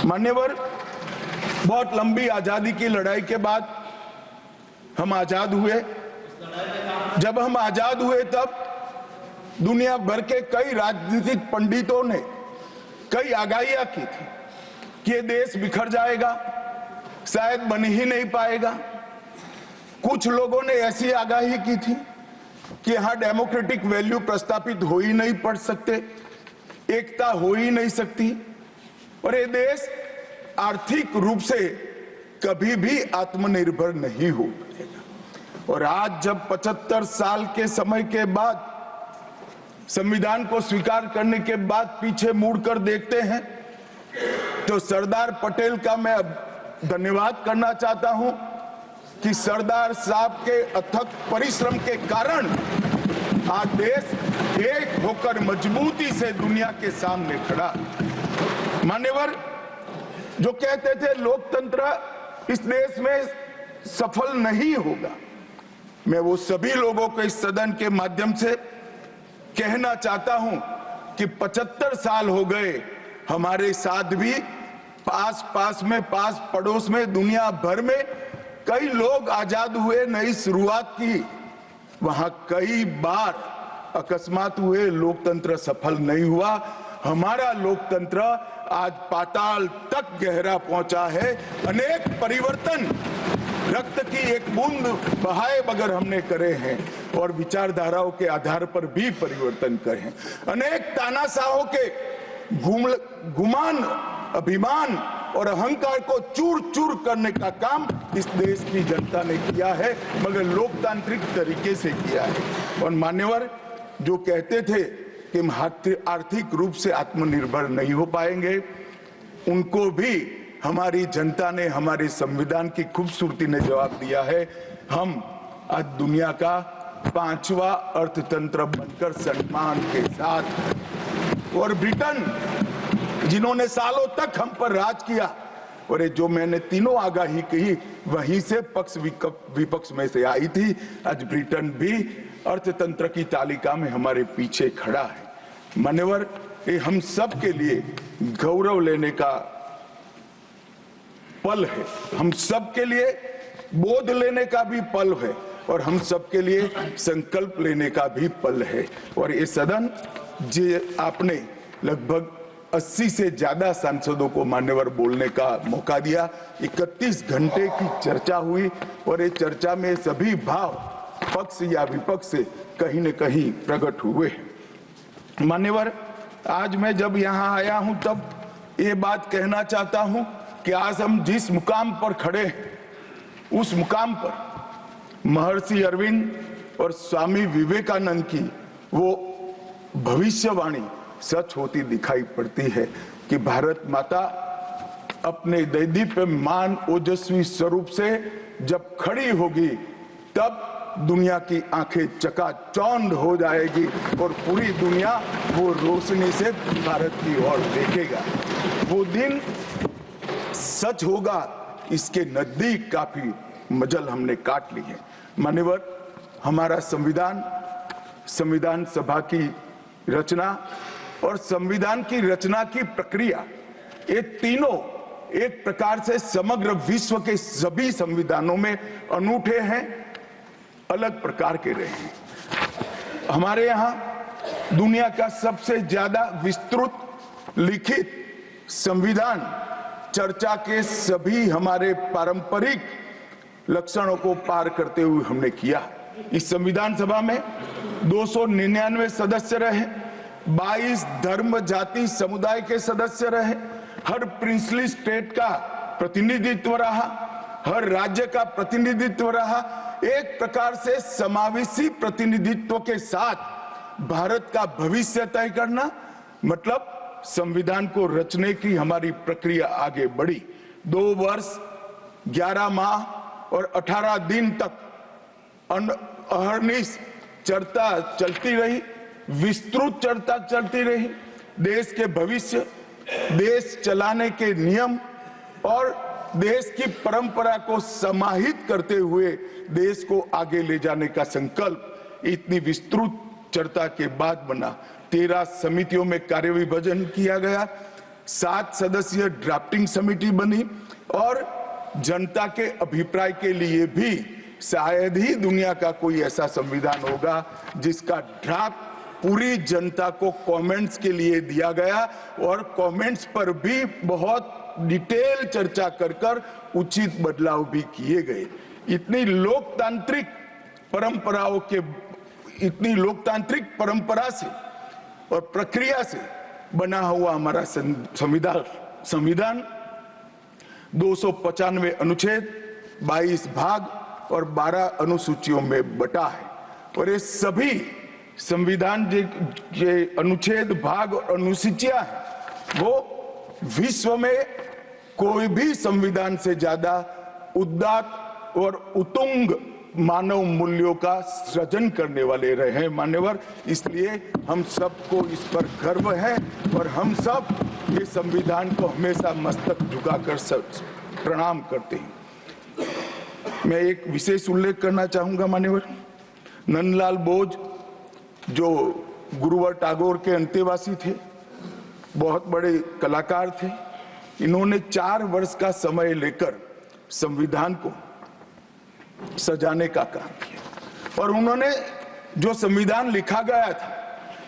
मान्यवर, बहुत लंबी आजादी की लड़ाई के बाद हम आजाद हुए। जब हम आजाद हुए तब दुनिया भर के कई राजनीतिक पंडितों ने कई आगाहियां की थी कि ये देश बिखर जाएगा, शायद बन ही नहीं पाएगा। कुछ लोगों ने ऐसी आगाही की थी कि यहां डेमोक्रेटिक वैल्यू प्रस्थापित हो ही नहीं पड़ सकते, एकता हो ही नहीं सकती और ये देश आर्थिक रूप से कभी भी आत्मनिर्भर नहीं हो पाएगा। और आज जब 75 साल के समय के बाद, संविधान को स्वीकार करने के बाद पीछे मुड़कर देखते हैं तो सरदार पटेल का मैं धन्यवाद करना चाहता हूं कि सरदार साहब के अथक परिश्रम के कारण आज देश एक होकर मजबूती से दुनिया के सामने खड़ा। मान्यवर, जो कहते थे लोकतंत्र इस देश में सफल नहीं होगा, मैं वो सभी लोगों को इस सदन के माध्यम से कहना चाहता हूं कि 75 साल हो गए, हमारे साथ भी पास पड़ोस में दुनिया भर में कई लोग आजाद हुए, नई शुरुआत की, वहां कई बार अकस्मात हुए, लोकतंत्र सफल नहीं हुआ। हमारा लोकतंत्र आज पाताल तक गहरा पहुंचा है। अनेक परिवर्तन रक्त की एक बूंद बहाए बगैर हमने करे हैं और विचारधाराओं के आधार पर भी परिवर्तन करे हैं। अनेक तानाशाहों के गुमान, अभिमान और अहंकार को चूर चूर करने का काम इस देश की जनता ने किया है, मगर लोकतांत्रिक तरीके से किया है। और मान्यवर, जो कहते थे कि हम आर्थिक रूप से आत्मनिर्भर नहीं हो पाएंगे, उनको भी हमारी जनता ने, हमारे संविधान की खूबसूरती ने जवाब दिया है। हम आज दुनिया का 5वां अर्थतंत्र बनकर सम्मान के साथ, और ब्रिटेन जिन्होंने सालों तक हम पर राज किया, और ये जो मैंने तीनों आगाही कही वहीं से पक्ष विपक्ष में से आई थी, आज ब्रिटेन भी अर्थतंत्र की तालिका में हमारे पीछे खड़ा है। मान्यवर, ये हम सब के लिए गौरव लेने का पल है, हम सब के लिए बोध लेने का भी पल है और हम सब के लिए संकल्प लेने का भी पल है। और ये सदन जे आपने लगभग 80 से ज्यादा सांसदों को मान्यवर बोलने का मौका दिया, 31 घंटे की चर्चा हुई और ये चर्चा में सभी भाव पक्ष या विपक्ष से कहीं न कहीं प्रकट हुए। मान्यवर, आज मैं जब यहाँ आया हूं तब ये बात कहना चाहता हूं कि आज हम जिस मुकाम पर खड़े हैं, उस मुकाम पर महर्षि अरविंद और स्वामी विवेकानंद की वो भविष्यवाणी सच होती दिखाई पड़ती है कि भारत माता अपने दैदीप्यमान ओजस्वी स्वरूप से जब खड़ी होगी तब दुनिया की आंखें चकाचौंध हो जाएगी और पूरी दुनिया वो रोशनी से भारत की ओर देखेगा। वो दिन सच होगा, इसके नजदीक काफी मजल हमने काट ली है। मान्यवर, हमारा संविधान सभा की रचना और संविधान की रचना की प्रक्रिया, ये तीनों एक प्रकार से समग्र विश्व के सभी संविधानों में अनूठे हैं, अलग प्रकार के रहे हैं। हमारे यहाँ दुनिया का सबसे ज्यादा विस्तृत लिखित संविधान चर्चा के सभी हमारे पारंपरिक लक्षणों को पार करते हुए हमने किया। इस संविधान सभा में 299 सदस्य रहे, 22 धर्म जाति समुदाय के सदस्य रहे, हर प्रिंसली स्टेट का प्रतिनिधित्व रहा, हर राज्य का प्रतिनिधित्व रहा। एक प्रकार से समावेशी प्रतिनिधित्व के साथ भारत का भविष्य तय करना, मतलब संविधान को रचने की हमारी प्रक्रिया आगे बढ़ी। 2 वर्ष 11 माह और 18 दिन तक अहर्निश चर्चा चलती रही, विस्तृत चर्चा चलती रही। देश के भविष्य, देश चलाने के नियम और देश की परंपरा को समाहित करते हुए देश को आगे ले जाने का संकल्प इतनी विस्तृत चर्चा के बाद बना। 13 समितियों में कार्य विभाजन किया गया, 7 सदस्यीय ड्राफ्टिंग समिति बनी और जनता के अभिप्राय के लिए भी शायद ही दुनिया का कोई ऐसा संविधान होगा जिसका ड्राफ्ट पूरी जनता को कमेंट्स के लिए दिया गया और कमेंट्स पर भी बहुत डिटेल चर्चा कर उचित बदलाव भी किए गए। इतनी लोकतांत्रिक परंपरा से और प्रक्रिया से बना हुआ हमारा संविधान 295 अनुच्छेद, 22 भाग और 12 अनुसूचियों में बटा है और ये सभी संविधान के अनुच्छेद, भाग और अनुसूचियां हैं वो विश्व में कोई भी संविधान से ज्यादा उदात्त और उत्तुंग मानव मूल्यों का सृजन करने वाले रहे हैं मान्यवर। इसलिए हम सबको इस पर गर्व है और हम सब ये संविधान को हमेशा मस्तक झुकाकर प्रणाम करते हैं। मैं एक विशेष उल्लेख करना चाहूंगा मान्यवर, नंदलाल बोस जो गुरुवर टैगोर के अंतेवासी थे, बहुत बड़े कलाकार थे, इन्होंने 4 वर्ष का समय लेकर संविधान को सजाने का काम किया और उन्होंने जो संविधान लिखा गया था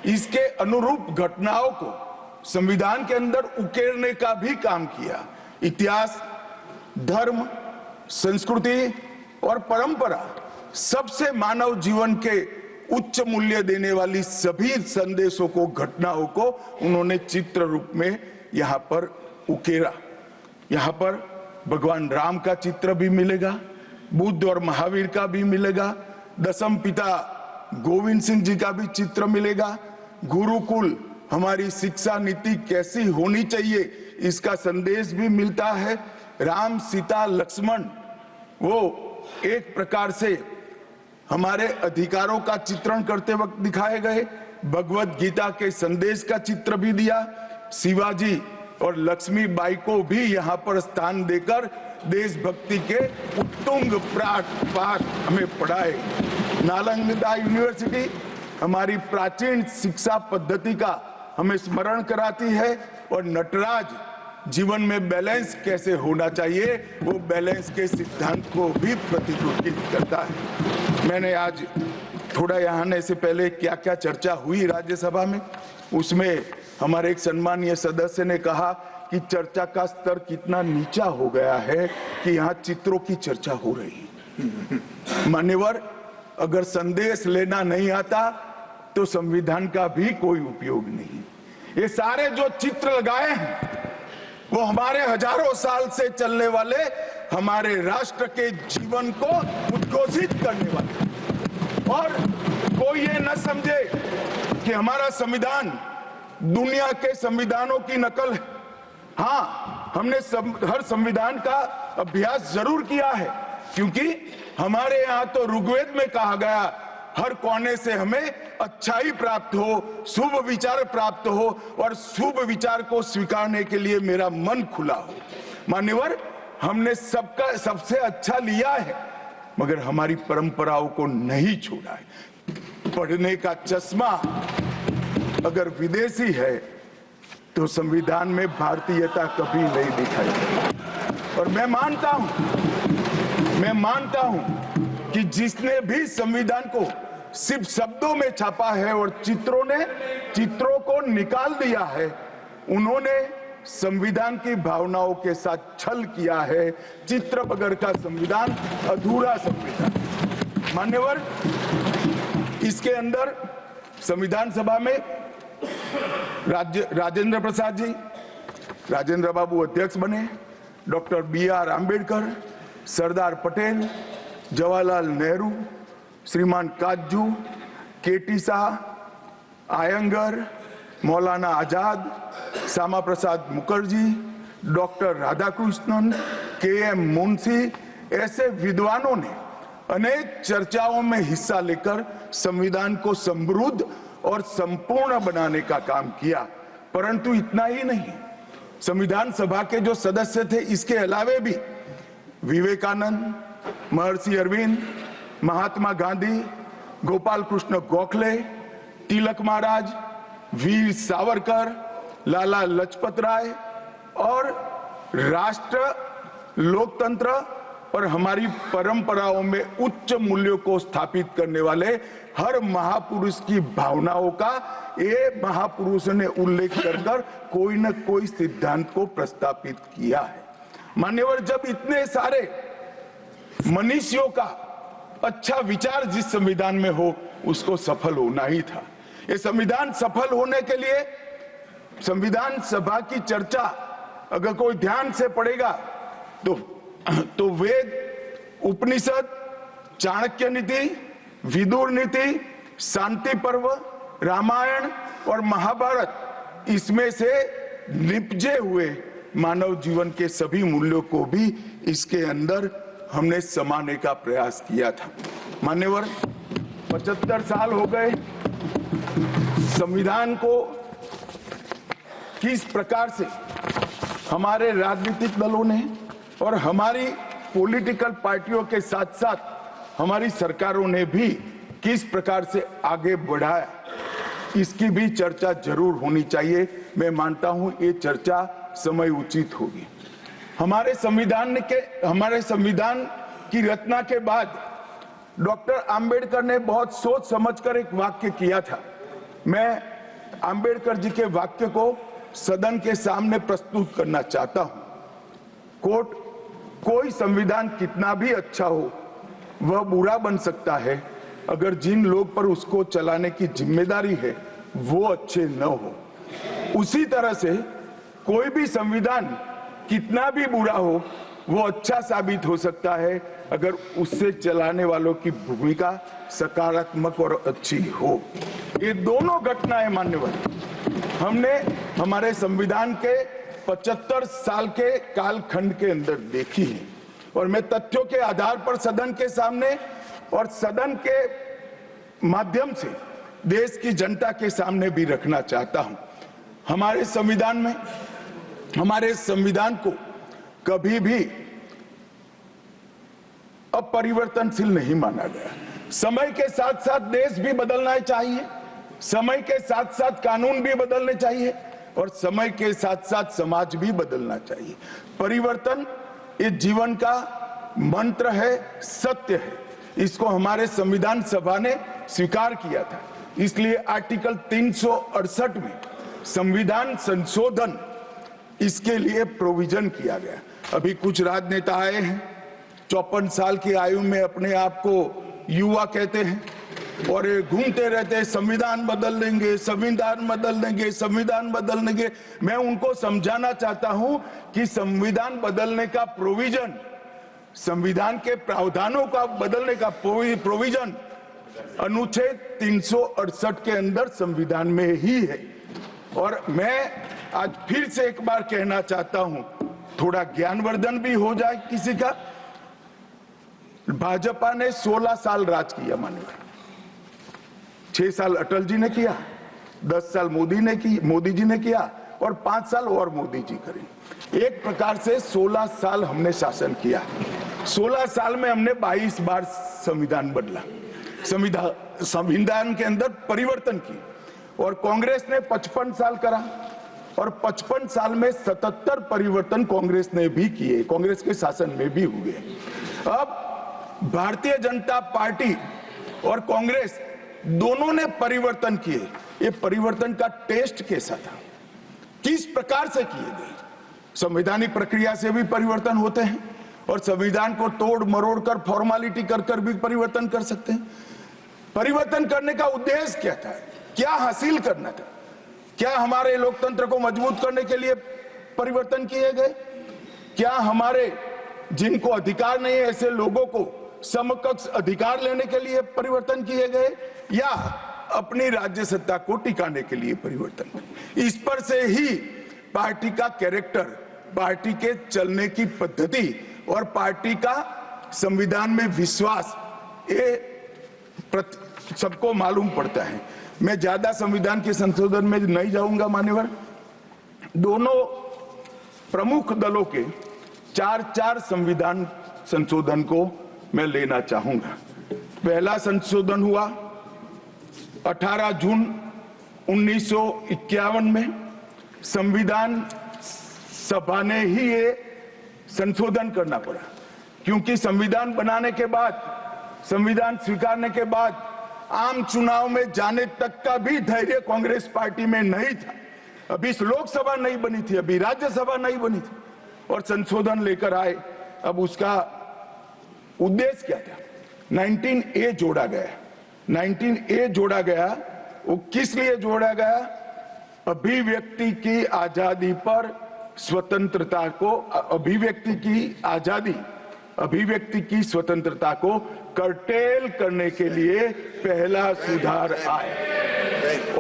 इसके अनुरूप घटनाओं को संविधान के अंदर उकेरने का भी काम किया। इतिहास, धर्म, संस्कृति और परंपरा, सबसे मानव जीवन के उच्च मूल्य देने वाली सभी संदेशों को, घटनाओं को उन्होंने चित्र रूप में यहाँ पर उकेरा। यहाँ पर भगवान राम का चित्र भी मिलेगा, बुद्ध और महावीर का भी मिलेगा, दशम पिता गोविंद सिंह जी का भी चित्र मिलेगा, गुरुकुल हमारी शिक्षा नीति कैसी होनी चाहिए इसका संदेश भी मिलता है, राम सीता लक्ष्मण वो एक प्रकार से हमारे अधिकारों का चित्रण करते वक्त दिखाए गए, भगवत गीता के संदेश का चित्र भी दिया, शिवाजी और लक्ष्मीबाई को भी यहाँ पर स्थान देकर देशभक्ति के उत्तुंग पाठ हमें पढ़ाए। नालंदा यूनिवर्सिटी हमारी प्राचीन शिक्षा पद्धति का हमें स्मरण कराती है और नटराज जीवन में बैलेंस कैसे होना चाहिए वो बैलेंस के सिद्धांत को भी प्रतिबिंबित करता है। मैंने आज थोड़ा यहाँ आने से पहले क्या क्या चर्चा हुई राज्यसभा में, उसमें हमारे एक सम्मानीय सदस्य ने कहा कि चर्चा का स्तर कितना नीचा हो गया है कि यहाँ चित्रों की चर्चा हो रही है। मान्यवर, अगर संदेश लेना नहीं आता तो संविधान का भी कोई उपयोग नहीं। ये सारे जो चित्र लगाए हैं वो हमारे हजारों साल से चलने वाले हमारे राष्ट्र के जीवन को उद्घोषित करने वाले, और कोई ये न समझे कि हमारा संविधान दुनिया के संविधानों की नकल है। हाँ, हमने हर संविधान का अभ्यास जरूर किया है, क्योंकि हमारे यहाँ तो ऋग्वेद में कहा गया हर कोने से हमें अच्छाई प्राप्त हो, शुभ विचार प्राप्त हो और शुभ विचार को स्वीकारने के लिए मेरा मन खुला हो। मान्यवर, हमने सबका सबसे अच्छा लिया है मगर हमारी परंपराओं को नहीं छोड़ा है। पढ़ने का चश्मा अगर विदेशी है तो संविधान में भारतीयता कभी नहीं दिखाई देती। और मैं मानता हूं कि जिसने भी संविधान को सिर्फ शब्दों में छापा है और चित्रों को निकाल दिया है, उन्होंने संविधान की भावनाओं के साथ छल किया है। चित्र बगैर का संविधान अधूरा संविधान। मान्यवर, इसके अंदर संविधान सभा में राजेंद्र प्रसाद जी, राजेंद्र बाबू अध्यक्ष बने, डॉक्टर BR आंबेडकर, सरदार पटेल, जवाहरलाल नेहरू, श्रीमान काजू, KT Shah, Iyengar, Maulana Azad, Shyama Prasad Mukherjee, doctor Radhakrishnan, KM Munshi, ऐसे विद्वानों ने अनेक चर्चाओं में हिस्सा लेकर संविधान को समृद्ध और संपूर्ण बनाने का काम किया। परंतु इतना ही नहीं, संविधान सभा के जो सदस्य थे इसके अलावे भी विवेकानंद, महर्षि अरविंद, महात्मा गांधी, गोपाल कृष्ण गोखले, तिलक महाराज, वीर सावरकर, लाला लजपत राय, और राष्ट्र, लोकतंत्र और हमारी परंपराओं में उच्च मूल्यों को स्थापित करने वाले हर महापुरुष की भावनाओं का ये महापुरुष ने उल्लेख कर कोई न कोई सिद्धांत को प्रस्तापित किया है। मान्यवर, जब इतने सारे मनीषियों का अच्छा विचार जिस संविधान में हो, उसको सफल होना ही था। ये संविधान सफल होने के लिए संविधान सभा की चर्चा अगर कोई ध्यान से पढ़ेगा तो वेद, उपनिषद, चाणक्य नीति, विदुर नीति, शांति पर्व, रामायण और महाभारत, इसमें से निपजे हुए मानव जीवन के सभी मूल्यों को भी इसके अंदर हमने समाने का प्रयास किया था। मान्यवर, 75 साल हो गए संविधान को किस प्रकार से हमारे राजनीतिक दलों ने और हमारी पॉलिटिकल पार्टियों के साथ साथ हमारी सरकारों ने भी किस प्रकार से आगे बढ़ाया, इसकी भी चर्चा जरूर होनी चाहिए। मैं मानता हूं ये चर्चा समय उचित होगी। हमारे संविधान की रचना के बाद डॉक्टर आंबेडकर ने बहुत सोच समझकर एक वाक्य किया था। मैं आंबेडकर जी के वाक्य को सदन के सामने प्रस्तुत करना चाहता हूं। कोट, कोई संविधान कितना भी अच्छा हो वह बुरा बन सकता है अगर जिन लोग पर उसको चलाने की जिम्मेदारी है वो अच्छे न हो। उसी तरह से कोई भी संविधान कितना भी बुरा हो वो अच्छा साबित हो सकता है अगर उससे चलाने वालों की भूमिका सकारात्मक और अच्छी हो। ये दोनों घटनाएं मान्यवर हमने हमारे संविधान के 75 साल के कालखंड के अंदर देखी है और मैं तथ्यों के आधार पर सदन के सामने और सदन के माध्यम से देश की जनता के सामने भी रखना चाहता हूं। हमारे संविधान को कभी भी अपरिवर्तनशील नहीं माना गया। समय के साथ साथ देश भी बदलना चाहिए, समय के साथ साथ कानून भी बदलने चाहिए और समय के साथ साथ समाज भी बदलना चाहिए। परिवर्तन ये जीवन का मंत्र है, सत्य है। इसको हमारे संविधान सभा ने स्वीकार किया था। इसलिए आर्टिकल 368 में संविधान संशोधन इसके लिए प्रोविजन किया गया। अभी कुछ राजनेता आए हैं, 54 साल की आयु में अपने आप को युवा कहते हैं और घूमते रहते हैं, संविधान बदल देंगे, संविधान बदल देंगे, संविधान बदल देंगे। मैं उनको समझाना चाहता हूं कि संविधान बदलने का प्रोविजन, संविधान के प्रावधानों का बदलने का प्रोविजन अनुच्छेद 368 के अंदर संविधान में ही है। और मैं आज फिर से एक बार कहना चाहता हूं, थोड़ा ज्ञानवर्धन भी हो जाए किसी का। भाजपा ने 16 साल राज किया मान्यवर, 6 साल अटल जी ने किया, 10 साल मोदी जी ने किया और 5 साल और मोदी जी करें। एक प्रकार से 16 साल हमने शासन किया। 16 साल में हमने 22 बार संविधान बदला, संविधान के अंदर परिवर्तन की। और कांग्रेस ने 55 साल करा और 55 साल में 77 परिवर्तन कांग्रेस ने भी किए, कांग्रेस के शासन में भी हुए। अब भारतीय जनता पार्टी और कांग्रेस दोनों ने परिवर्तन किए। ये परिवर्तन का टेस्ट कैसा था, किस प्रकार से किए गए? संवैधानिक प्रक्रिया से भी परिवर्तन होते हैं और संविधान को तोड़ मरोड़ कर, फॉर्मेलिटी कर भी परिवर्तन कर सकते हैं। परिवर्तन करने का उद्देश्य क्या था, क्या हासिल करना था? क्या हमारे लोकतंत्र को मजबूत करने के लिए परिवर्तन किए गए? क्या हमारे जिनको अधिकार नहीं है ऐसे लोगों को समकक्ष अधिकार लेने के लिए परिवर्तन किए गए, या अपनी राज्य सत्ता को टिकाने के लिए परिवर्तन? इस पर से ही पार्टी का कैरेक्टर, पार्टी के चलने की पद्धति और पार्टी का संविधान में विश्वास ये सबको मालूम पड़ता है। मैं ज्यादा संविधान के संशोधन में नहीं जाऊंगा मान्यवर। दोनों प्रमुख दलों के 4 संविधान संशोधन को मैं लेना चाहूंगा। पहला संशोधन हुआ 18 जून 1951 में। संविधान सभा ने ही ये संशोधन करना पड़ा, क्योंकि संविधान बनाने के बाद, संविधान स्वीकारने के बाद आम चुनाव में जाने तक का भी धैर्य कांग्रेस पार्टी में नहीं था। अभी लोकसभा नहीं बनी थी, अभी राज्यसभा नहीं बनी थी और संशोधन लेकर आए। अब उसका उद्देश्य क्या था? 19A जोड़ा गया। 19A जोड़ा गया, वो किस लिए जोड़ा गया? अभिव्यक्ति की आजादी पर स्वतंत्रता को, अभिव्यक्ति की आजादी, अभिव्यक्ति की स्वतंत्रता को कर्टेल करने के लिए पहला सुधार आया।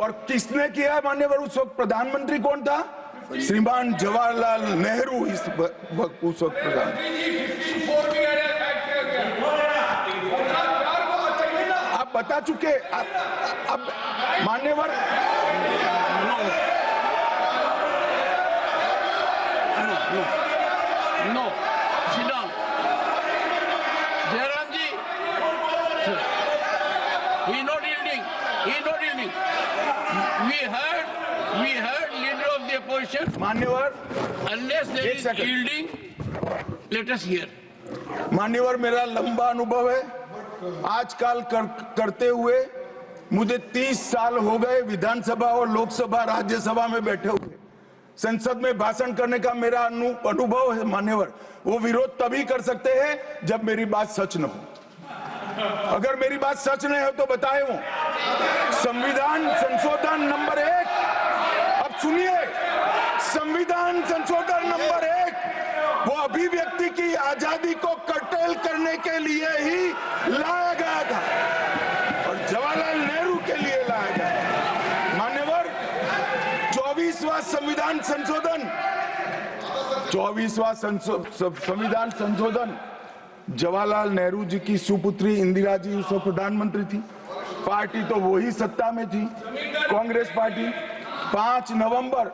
और किसने किया मान्यवर? उस वक्त प्रधानमंत्री कौन था? श्रीमान जवाहरलाल नेहरू उस वक्त प्रधान। आप बता चुके, अब मान्यवर No, sit down. Jairam ji, he not yielding. He not yielding. We heard leader of the opposition. मान्यवर, Unless there is yielding, let us hear. मान्यवर, मेरा लंबा अनुभव है आजकल करते हुए। मुझे 30 साल हो गए विधानसभा और लोकसभा राज्यसभा में बैठे हुए। संसद में भाषण करने का मेरा अनुभव है मान्यवर। वो विरोध तभी कर सकते हैं जब मेरी बात सच न हो। अगर मेरी बात सच नहीं हो तो बताए वो संविधान संशोधन नंबर 1, अब सुनिए, संविधान संशोधन नंबर 1 वो अभिव्यक्ति की आजादी को कर्टेल करने के लिए ही लाया गया था और जवाहरलाल नेहरू के लिए लाया गया। मान्यवर, 24वां संविधान संशोधन, 24वां संविधान संशोधन जवाहरलाल नेहरू जी की सुपुत्री इंदिरा जी उस वक्त प्रधानमंत्री थी। पार्टी तो वही सत्ता में थी, कांग्रेस पार्टी। 5 नवंबर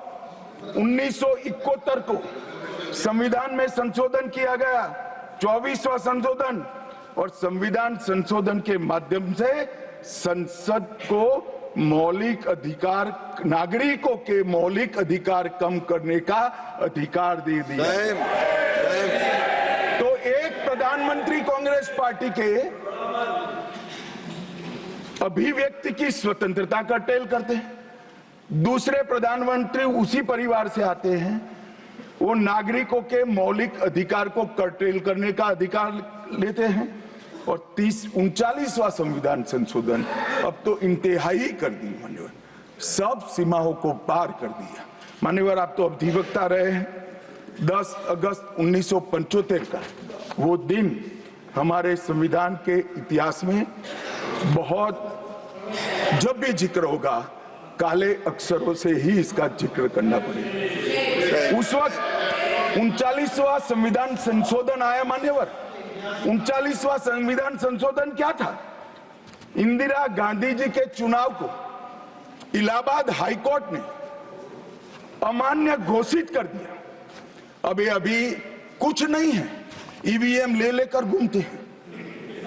1971 को संविधान में संशोधन किया गया, 24वां संशोधन। और संविधान संशोधन के माध्यम से संसद को मौलिक अधिकार, नागरिकों के मौलिक अधिकार कम करने का अधिकार दे दिया। तो एक प्रधानमंत्री कांग्रेस पार्टी के अभिव्यक्ति की स्वतंत्रता का टेल करते हैं, दूसरे प्रधानमंत्री उसी परिवार से आते हैं, वो नागरिकों के मौलिक अधिकार को कर्टेल करने का अधिकार लेते हैं। और 39वां संविधान संशोधन अब तो इंतहाई कर दी मान्यवर, सब सीमाओं को पार कर दिया। मान्यवर, आप तो अधिवक्ता रहे हैं। 10 अगस्त 1975 का वो दिन हमारे संविधान के इतिहास में बहुत, जब भी जिक्र होगा काले अक्षरों से ही इसका जिक्र करना पड़ेगा। उस वक्त 39वां संविधान संशोधन आया मान्यवर। 39वां संविधान संशोधन क्या था? इंदिरा गांधी जी के चुनाव को इलाहाबाद हाईकोर्ट ने अमान्य घोषित कर दिया। अभी कुछ नहीं है, ईवीएम ले लेकर घूमते हैं,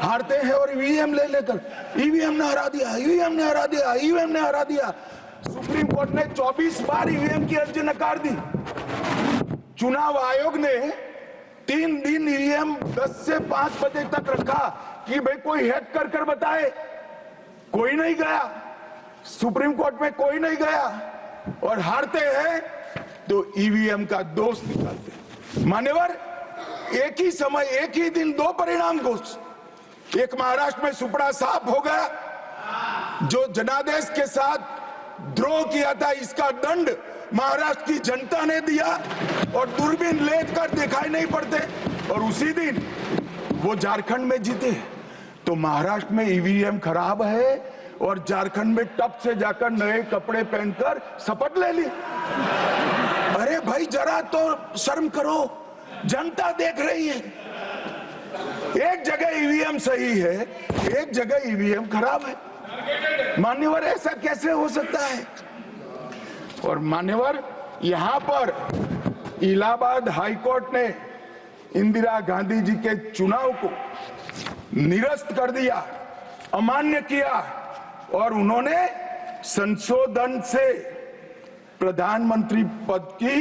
हारते हैं और ईवीएम ले लेकर, ईवीएम ने हरा दिया, ईवीएम ने हरा दिया, ईवीएम ने हरा दिया। सुप्रीम कोर्ट ने 24 बार ईवीएम की अर्जी नकार दी। चुनाव आयोग ने 3 दिन ईवीएम 10 से 5 बजे तक रखा कि भाई कोई हैक कर बताए। कोई नहीं गया, सुप्रीम कोर्ट में कोई नहीं गया और हारते हैं तो ईवीएम का दोष निकालते। मान्यवर, एक ही समय, एक ही दिन 2 परिणाम घोषित। एक महाराष्ट्र में सुपड़ा साफ हो गया, जो जनादेश के साथ द्रोह किया था इसका दंड महाराष्ट्र की जनता ने दिया और दूरबीन लेकर दिखाई नहीं पड़ते। और उसी दिन वो झारखंड में जीते। तो महाराष्ट्र में ईवीएम खराब है और झारखंड में टप से जाकर नए कपड़े पहनकर शपथ ले ली। अरे भाई, जरा तो शर्म करो, जनता देख रही है। एक जगह ईवीएम सही है, एक जगह ईवीएम खराब है। मान्यवर, ऐसा कैसे हो सकता है? और मान्यवर, यहां पर इलाहाबाद हाईकोर्ट ने इंदिरा गांधी जी के चुनाव को निरस्त कर दिया, अमान्य किया और उन्होंने संशोधन से प्रधानमंत्री पद की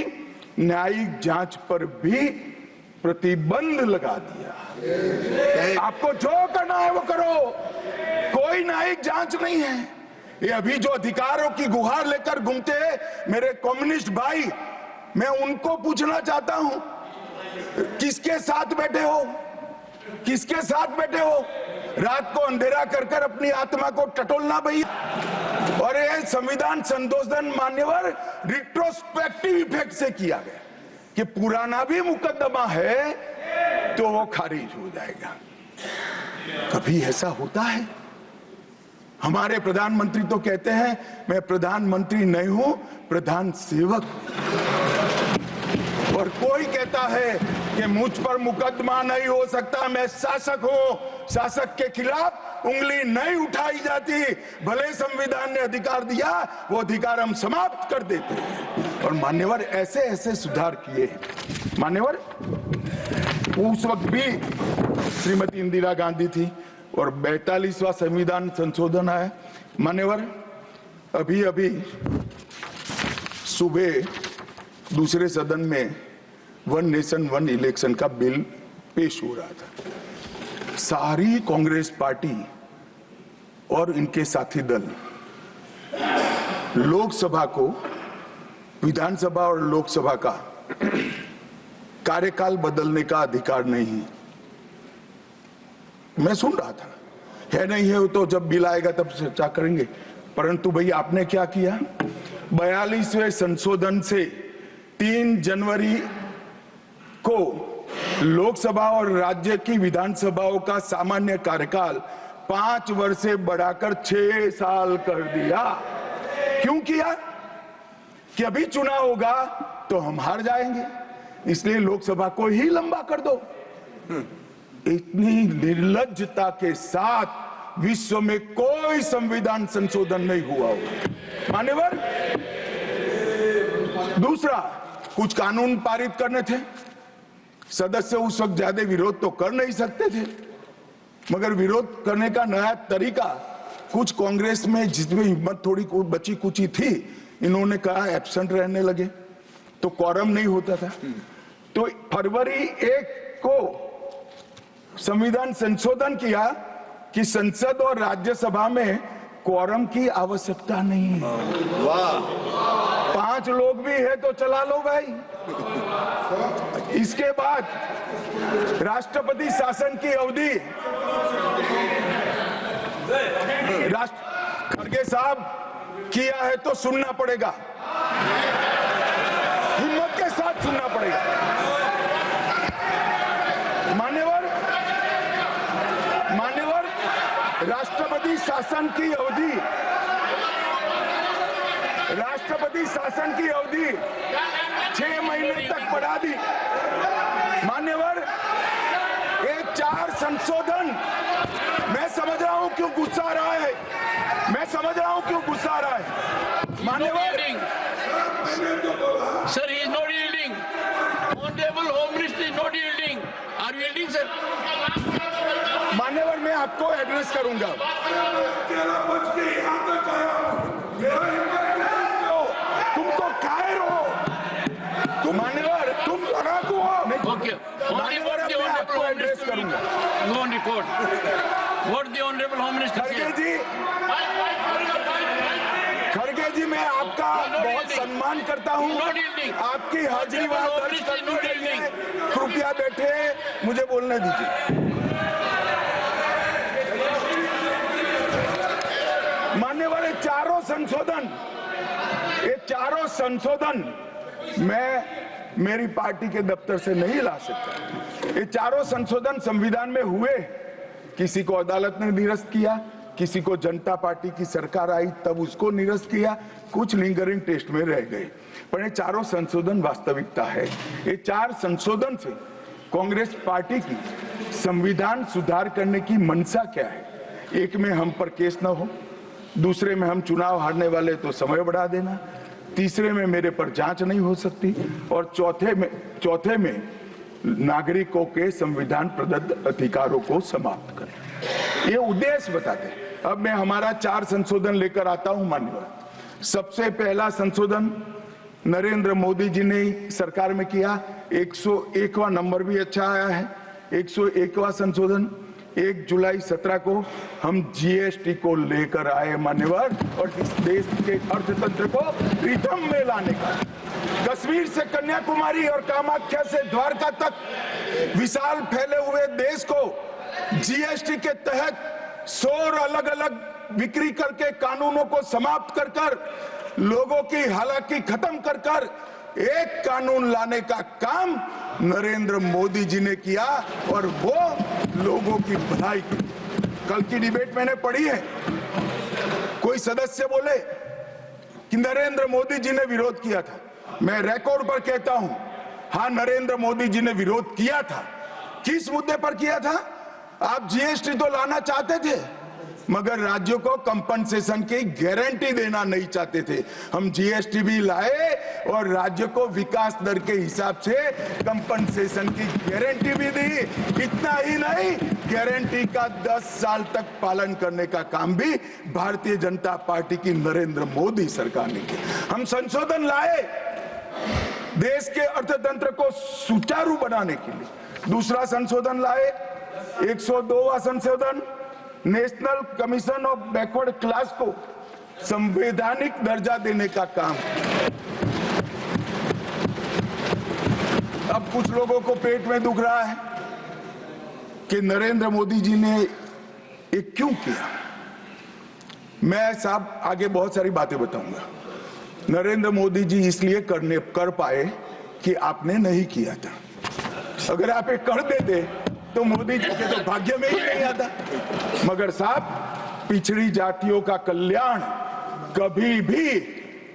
न्यायिक जांच पर भी प्रतिबंध लगा दिया। आपको जो करना है वो करो, कोई न्यायिक जांच नहीं है। ये अभी जो अधिकारों की गुहार लेकर घूमते हैं मेरे कम्युनिस्ट भाई, मैं उनको पूछना चाहता हूं, किसके साथ बैठे हो? किसके साथ बैठे हो? रात को अंधेरा कर कर अपनी आत्मा को टटोलना भैया। और ये संविधान संशोधन मान्यवर रिट्रोस्पेक्टिव इफेक्ट से किया गया कि पुराना भी मुकदमा है तो वो खारिज हो जाएगा। कभी ऐसा होता है? हमारे प्रधानमंत्री तो कहते हैं मैं प्रधानमंत्री नहीं हूं, प्रधान सेवक। और कोई कहता है कि मुझ पर मुकदमा नहीं हो सकता, मैं शासक हूं, शासक के खिलाफ उंगली नहीं उठाई जाती। भले संविधान ने अधिकार दिया, वो अधिकार हम समाप्त कर देते हैं। और मान्यवर ऐसे ऐसे सुधार किए हैं। मान्यवर उस वक्त भी श्रीमती इंदिरा गांधी थी और 42वां संविधान संशोधन आया। मान्यवर अभी अभी सुबह दूसरे सदन में वन नेशन वन इलेक्शन का बिल पेश हो रहा था। सारी कांग्रेस पार्टी और इनके साथी दल लोकसभा को, विधानसभा और लोकसभा का कार्यकाल बदलने का अधिकार नहीं। मैं सुन रहा था, है नहीं है तो जब बिल आएगा तब चर्चा करेंगे। परंतु भाई आपने क्या किया? 42वें संशोधन से 3 जनवरी को लोकसभा और राज्य की विधानसभाओं का सामान्य कार्यकाल 5 वर्ष से बढ़ाकर 6 साल कर दिया। क्यों किया? कि अभी चुनाव होगा तो हम हार जाएंगे, इसलिए लोकसभा को ही लंबा कर दो। इतनी निर्लज्जता के साथ विश्व में कोई संविधान संशोधन नहीं हुआ होगा। मान्यवर दूसरा, कुछ कानून पारित करने थे, सदस्य उस वक्त ज्यादा विरोध तो कर नहीं सकते थे, मगर विरोध करने का नया तरीका कुछ कांग्रेस में जिसमें हिम्मत थोड़ी बची कुची थी, इन्होंने कहा एब्सेंट रहने लगे तो क्वारम नहीं होता था। तो फरवरी 1 को संविधान संशोधन किया कि संसद और राज्यसभा में क्वारम की आवश्यकता नहीं है। वाह, 5 लोग भी है तो चला लो भाई। इसके बाद राष्ट्रपति शासन की अवधि, खड़गे साहब किया है तो सुनना पड़ेगा, हिम्मत के साथ सुनना पड़ेगा। मान्यवर राष्ट्रपति शासन की अवधि, राष्ट्रपति शासन की अवधि 6 महीने तक बढ़ा दी। मान्यवर ये 4 संशोधन, मैं समझ रहा हूं क्यों गुस्सा आ रहा है, मैं समझ रहा हूं क्यों गुस्सा आ रहा है। मान्यवर sir, he is not yielding. Honorable Home Minister is not yielding. Are you yielding, sir? मान्यवर मैं आपको एड्रेस करूंगा। तुम तो कायर हो, तुम मान्यवर, तुम लड़ाकू हो। Okay. Only what the Honorable Home Minister will go on report. What the Honorable Home Minister said. खड़गे जी, मैं आपका बहुत सम्मान करता हूं, आपकी हाजिरी वहां दर्ज कर दी गई है। कृपया बैठे, मुझे बोलने दीजिए। मान्यवर ये चारों संशोधन मैं मेरी पार्टी के दफ्तर से नहीं ला सकता। ये चारों संशोधन संविधान में हुए, किसी को अदालत ने निरस्त किया, किसी को जनता पार्टी की सरकार आई तब उसको निरस्त किया, कुछ लिंगरिंग टेस्ट में रह गए, पर ये चारों संशोधन वास्तविकता है। ये 4 संशोधन से कांग्रेस पार्टी की संविधान सुधार करने की मंशा क्या है? एक में हम पर केस न हो, दूसरे में हम चुनाव हारने वाले तो समय बढ़ा देना, तीसरे में मेरे पर जांच नहीं हो सकती, और चौथे में नागरिकों के संविधान प्रदत्त अधिकारों को समाप्त करना। ये उद्देश्य बताते। अब मैं हमारा 4 संशोधन लेकर आता हूं। मान्यवर सबसे पहला संशोधन नरेंद्र मोदी जी ने सरकार में किया। 101वां नंबर भी अच्छा आया है। 101वां संशोधन 1 जुलाई 17 को हम जीएसटी को लेकर आए मान्यवर, और इस देश के अर्थतंत्र को रिदम में लाने का। कश्मीर से कन्याकुमारी और कामाख्या से द्वारका तक विशाल फैले हुए देश को जीएसटी के तहत 100 अलग अलग बिक्री करके कानूनों को समाप्त कर कर लोगों की हालाकी खत्म कर कर एक कानून लाने का काम नरेंद्र मोदी जी ने किया, और वो लोगों की भलाई की। कल की डिबेट मैंने पढ़ी है, कोई सदस्य बोले कि नरेंद्र मोदी जी ने विरोध किया था। मैं रिकॉर्ड पर कहता हूं, हाँ नरेंद्र मोदी जी ने विरोध किया था। किस मुद्दे पर किया था? आप जीएसटी तो लाना चाहते थे, मगर राज्यों को कंपनसेशन की गारंटी देना नहीं चाहते थे। हम जीएसटी भी लाए और राज्य को विकास दर के हिसाब से कंपनसेशन की गारंटी भी दी। इतना ही नहीं, गारंटी का 10 साल तक पालन करने का काम भी भारतीय जनता पार्टी की नरेंद्र मोदी सरकार ने किया। हम संशोधन लाए देश के अर्थतंत्र को सुचारू बनाने के लिए। दूसरा संशोधन लाए, 102वां संशोधन, national commission of backward class को संवैधानिक दर्जा देने का काम। अब कुछ लोगों को पेट में दुख रहा है कि नरेंद्र मोदी जी ने ये क्यों किया। मैं साहब आगे बहुत सारी बातें बताऊंगा। नरेंद्र मोदी जी इसलिए कर पाए कि आपने नहीं किया था। अगर आप एक कर देते तो मोदी जी के तो भाग्य में ही नहीं आता। मगर साहब, पिछड़ी जातियों का कल्याण कभी भी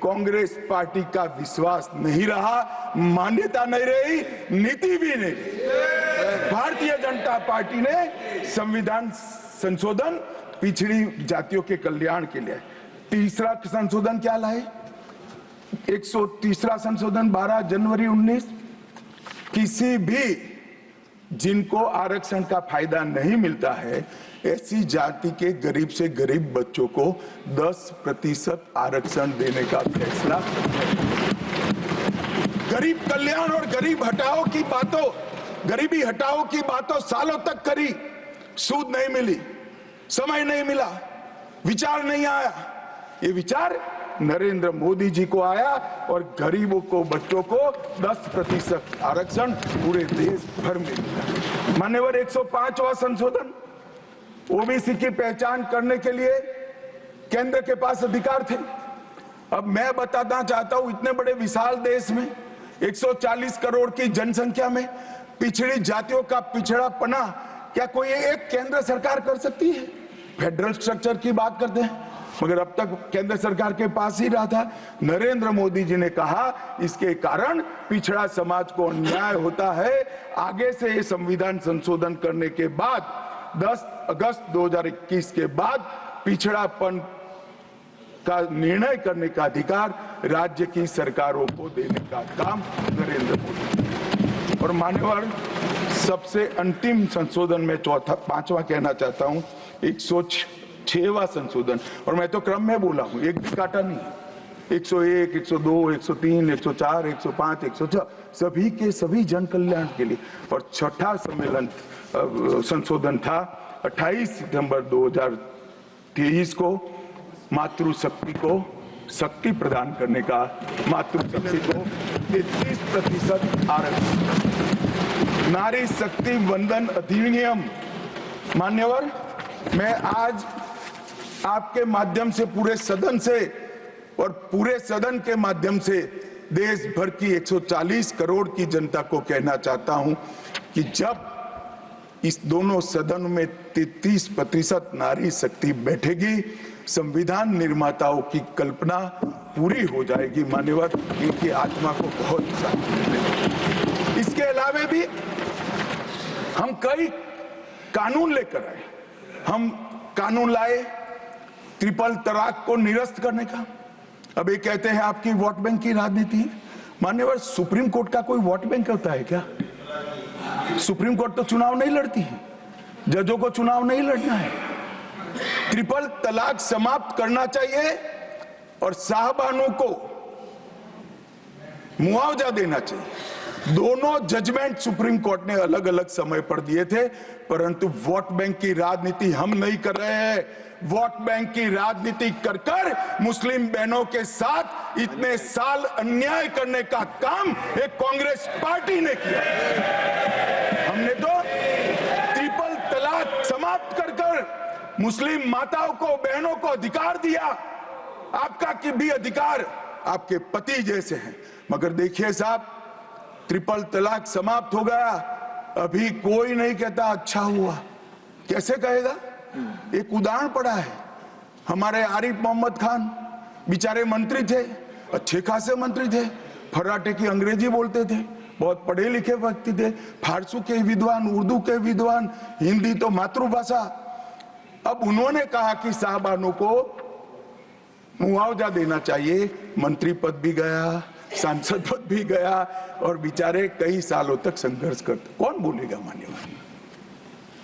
कांग्रेस पार्टी का विश्वास नहीं रहा, मान्यता नहीं रही, नीति भी नहीं रही। भारतीय जनता पार्टी ने संविधान संशोधन पिछड़ी जातियों के कल्याण के लिए। तीसरा संशोधन क्या लाए? 130वां संशोधन 12 जनवरी 19, किसी भी जिनको आरक्षण का फायदा नहीं मिलता है ऐसी जाति के गरीब से गरीब बच्चों को 10% आरक्षण देने का फैसला। गरीब कल्याण और गरीब हटाओ की बातों, गरीबी हटाओ की बातों सालों तक करी, सूद नहीं मिली, समय नहीं मिला, विचार नहीं आया। ये विचार नरेंद्र मोदी जी को आया और गरीबों को, बच्चों को 10% आरक्षण पूरे देश भर में मिला। मान्यवर 105वां संशोधन, ओबीसी की पहचान करने के लिए केंद्र के पास अधिकार थे। अब मैं बताना चाहता हूं, इतने बड़े विशाल देश में 140 करोड़ की जनसंख्या में पिछड़ी जातियों का पिछड़ापना क्या कोई एक केंद्र सरकार कर सकती है? फेडरल स्ट्रक्चर की बात करते हैं, मगर अब तक केंद्र सरकार के पास ही रहा था। नरेंद्र मोदी जी ने कहा इसके कारण पिछड़ा समाज को अन्याय होता है। आगे से ये संविधान संशोधन करने के बाद 10 अगस्त 2021 के बाद पिछड़ापन का निर्णय करने का अधिकार राज्य की सरकारों को देने का काम नरेंद्र मोदी। और मान्यवर, सबसे अंतिम संशोधन में पांचवा कहना चाहता हूं, 106वां संशोधन, और मैं तो क्रम में बोला हूं, एक भी काटा नहीं। 101, 102, 103, 104, 105, 106 सभी के सभी जन कल्याण के लिए। और छठा सम्मेलन संशोधन था 28 सितंबर 2023 को, मातृशक्ति को शक्ति प्रदान करने का, मातृशक्ति को 33% आरक्षण, नारी शक्ति वंदन अधिनियम। मान्यवर, मैं आज आपके माध्यम से पूरे सदन से और पूरे सदन के माध्यम से देश भर की 140 करोड़ की जनता को कहना चाहता हूं कि जब इस दोनों सदन में 33% नारी शक्ति बैठेगी, संविधान निर्माताओं की कल्पना पूरी हो जाएगी। मान्यवर, इनकी आत्मा को बहुत शांति मिलेगी। इसके अलावा भी हम कई कानून लेकर आए। हम कानून लाए ट्रिपल तलाक को निरस्त करने का। अब ये कहते हैं आपकी वोट बैंक की राजनीति है। मान्यवर, सुप्रीम कोर्ट का कोई वोट बैंक होता है क्या? सुप्रीम कोर्ट तो चुनाव नहीं लड़ती है, जजों को चुनाव नहीं लड़ना है। ट्रिपल तलाक समाप्त करना चाहिए और साहबानों को मुआवजा देना चाहिए। दोनों जजमेंट सुप्रीम कोर्ट ने अलग अलग समय पर दिए थे, परंतु वोट बैंक की राजनीति हम नहीं कर रहे हैं। वोट बैंक की राजनीति कर कर मुस्लिम बहनों के साथ इतने साल अन्याय करने का काम एक कांग्रेस पार्टी ने किया। हमने तो ट्रिपल तलाक समाप्त कर कर मुस्लिम माताओं को, बहनों को अधिकार दिया। आपका कि भी अधिकार आपके पति जैसे हैं, मगर देखिए साहब, ट्रिपल तलाक समाप्त हो गया, अभी कोई नहीं कहता अच्छा हुआ। कैसे कहेगा? एक उदाहरण पड़ा है, हमारे आरिफ मोहम्मद खान बेचारे मंत्री थे, अच्छे खासे मंत्री थे, फर्राटे की अंग्रेजी बोलते थे, बहुत पढ़े लिखे व्यक्ति थे, फारसी के विद्वान, उर्दू के विद्वान, हिंदी तो मातृभाषा। अब उन्होंने कहा कि साहबानों को मुआवजा देना चाहिए, मंत्री पद भी गया, सांसद पद भी गया, और बेचारे कई सालों तक संघर्ष करते। कौन बोलेगा मान्यवर?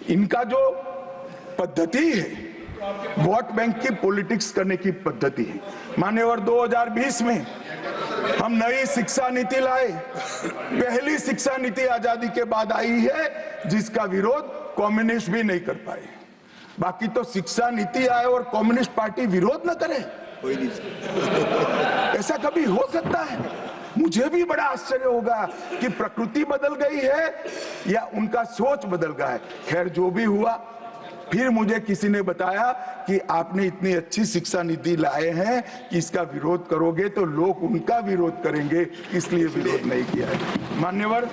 इनका जो पद्धति है वोट बैंक की पॉलिटिक्स करने की पद्धति है। मान्यवर 2020 में हम नई शिक्षा नीति लाए, पहली शिक्षा नीति आजादी के बाद आई है जिसका विरोध कम्युनिस्ट भी नहीं कर पाए। बाकी तो शिक्षा नीति आए और कम्युनिस्ट पार्टी विरोध न करे, ऐसा कभी हो सकता है? मुझे भी बड़ा आश्चर्य होगा कि प्रकृति बदल गई है या उनका सोच बदल गया है। खैर जो भी हुआ, फिर मुझे किसी ने बताया कि आपने इतनी अच्छी शिक्षा नीति लाए हैं कि इसका विरोध करोगे तो लोग उनका विरोध करेंगे, इसलिए विरोध नहीं किया है। मान्यवर,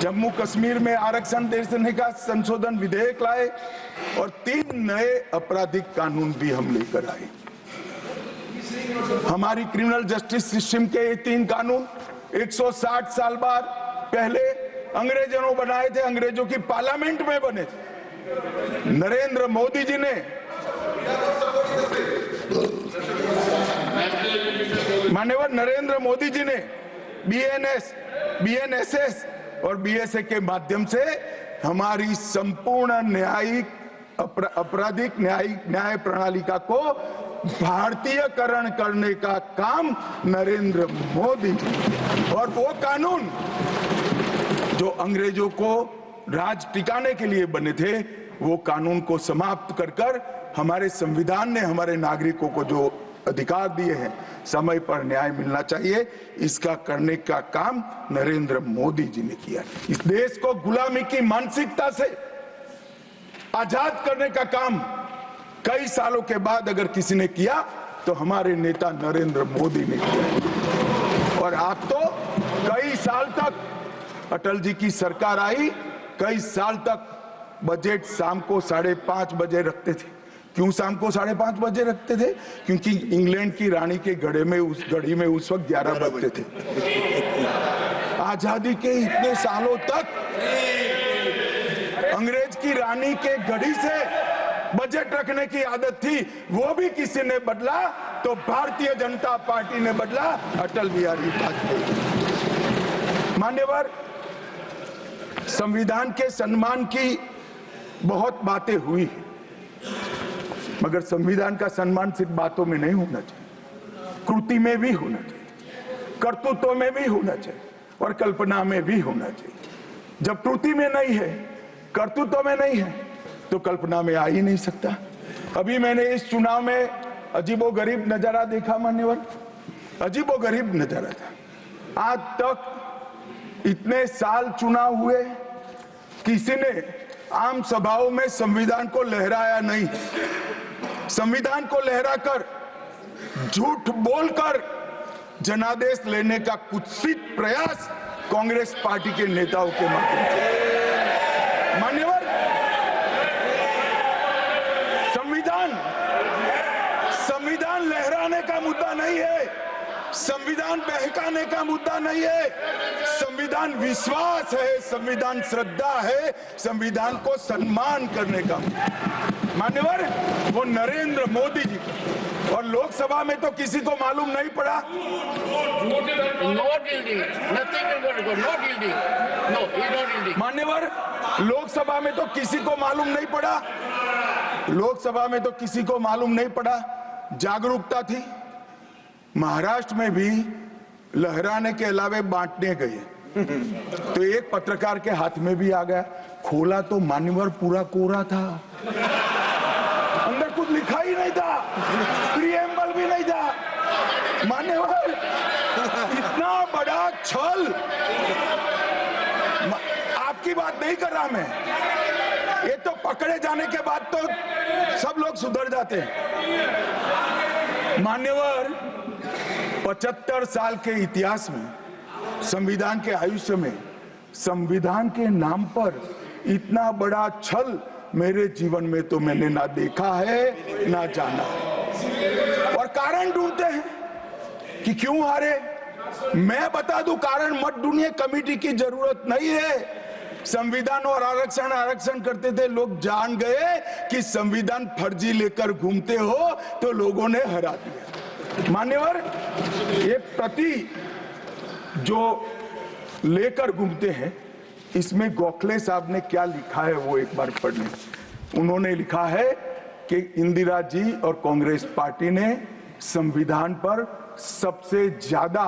जम्मू कश्मीर में आरक्षण देने का संशोधन विधेयक लाए और 3 नए आपराधिक कानून भी हम लेकर आए। हमारी क्रिमिनल जस्टिस सिस्टम के ये 3 कानून 160 साल बाद पहले अंग्रेजों ने बनाए थे, अंग्रेजों की पार्लियामेंट में बने थे। नरेंद्र मोदी जी ने, माननीय नरेंद्र मोदी जी ने बीएनएसएस और बीएसए के माध्यम से हमारी संपूर्ण न्यायिक आपराधिक न्याय प्रणालिका को भारतीयकरण करने का काम नरेंद्र मोदी जी, और वो कानून जो अंग्रेजों को राज टिकाने के लिए बने थे, वो कानून को समाप्त कर कर हमारे संविधान ने हमारे नागरिकों को जो अधिकार दिए हैं, समय पर न्याय मिलना चाहिए, इसका करने का काम नरेंद्र मोदी जी ने किया। इस देश को गुलामी की मानसिकता से आजाद करने का काम कई सालों के बाद अगर किसी ने किया तो हमारे नेता नरेंद्र मोदी ने किया। और आप तो कई साल तक अटल जी की सरकार आई, कई साल तक बजट शाम को 5:30 बजे रखते थे। क्यों शाम को 5:30 बजे रखते थे? क्योंकि इंग्लैंड की रानी के घड़ी में उस वक्त 11 बजते थे। आजादी के इतने सालों तक अंग्रेज की रानी के घड़ी से बजट रखने की आदत थी, वो भी किसी ने बदला तो भारतीय जनता पार्टी ने बदला, अटल बिहारी वाजपेयी। मान्यवर, संविधान के सम्मान की बहुत बातें हुई, मगर संविधान का सम्मान सिर्फ बातों में नहीं होना चाहिए, कृति में भी होना चाहिए, कर्तृत्व में भी होना चाहिए और कल्पना में भी होना चाहिए। जब कृति में नहीं है, कर्तृत्व में नहीं है, तो कल्पना में आ ही नहीं सकता। अभी मैंने इस चुनाव में अजीबोगरीब नजारा देखा मान्यवर, अजीबोगरीब नजारा था। आज तक इतने साल चुनाव हुए, किसी ने आम सभाओं में संविधान को लहराया नहीं। संविधान को लहराकर, झूठ बोलकर जनादेश लेने का कुत्सित प्रयास कांग्रेस पार्टी के नेताओं के माध्यम से। मान्यवर, संविधान लहराने का मुद्दा नहीं है, संविधान बहकाने का मुद्दा नहीं है, संविधान विश्वास है, संविधान श्रद्धा है, संविधान को सम्मान करने का। मान्यवर, वो नरेंद्र मोदी जी, और लोकसभा में तो किसी को मालूम नहीं पड़ा। मान्यवर, लोकसभा में तो किसी को मालूम नहीं पड़ा, लोकसभा में तो किसी को मालूम नहीं पड़ा। जागरूकता थी। महाराष्ट्र में भी लहराने के अलावे बांटने गए तो एक पत्रकार के हाथ में भी आ गया, खोला तो मान्यवर पूरा कोरा था, अंदर कुछ लिखा ही नहीं था, प्रीएम्बल भी नहीं था। मान्यवर, इतना बड़ा छल, आपकी बात नहीं कर रहा मैं, ये तो पकड़े जाने के बाद तो सब लोग सुधर जाते हैं। मान्यवर, 75 साल के इतिहास में, संविधान के आयुष्य में, संविधान के नाम पर इतना बड़ा छल मेरे जीवन में तो मैंने ना देखा है ना जाना है। और कारण ढूंढते हैं कि क्यों हारे। मैं बता दूं कारण मत ढूंढिए, कमेटी की जरूरत नहीं है। संविधान और आरक्षण करते थे, लोग जान गए कि संविधान फर्जी लेकर घूमते हो तो लोगों ने हरा दिया। मान्यवर, ये प्रति जो लेकर घूमते हैं, इसमें गोखले साहब ने क्या लिखा है वो एक बार पढ़ लें। उन्होंने लिखा है कि इंदिरा जी और कांग्रेस पार्टी ने संविधान पर सबसे ज्यादा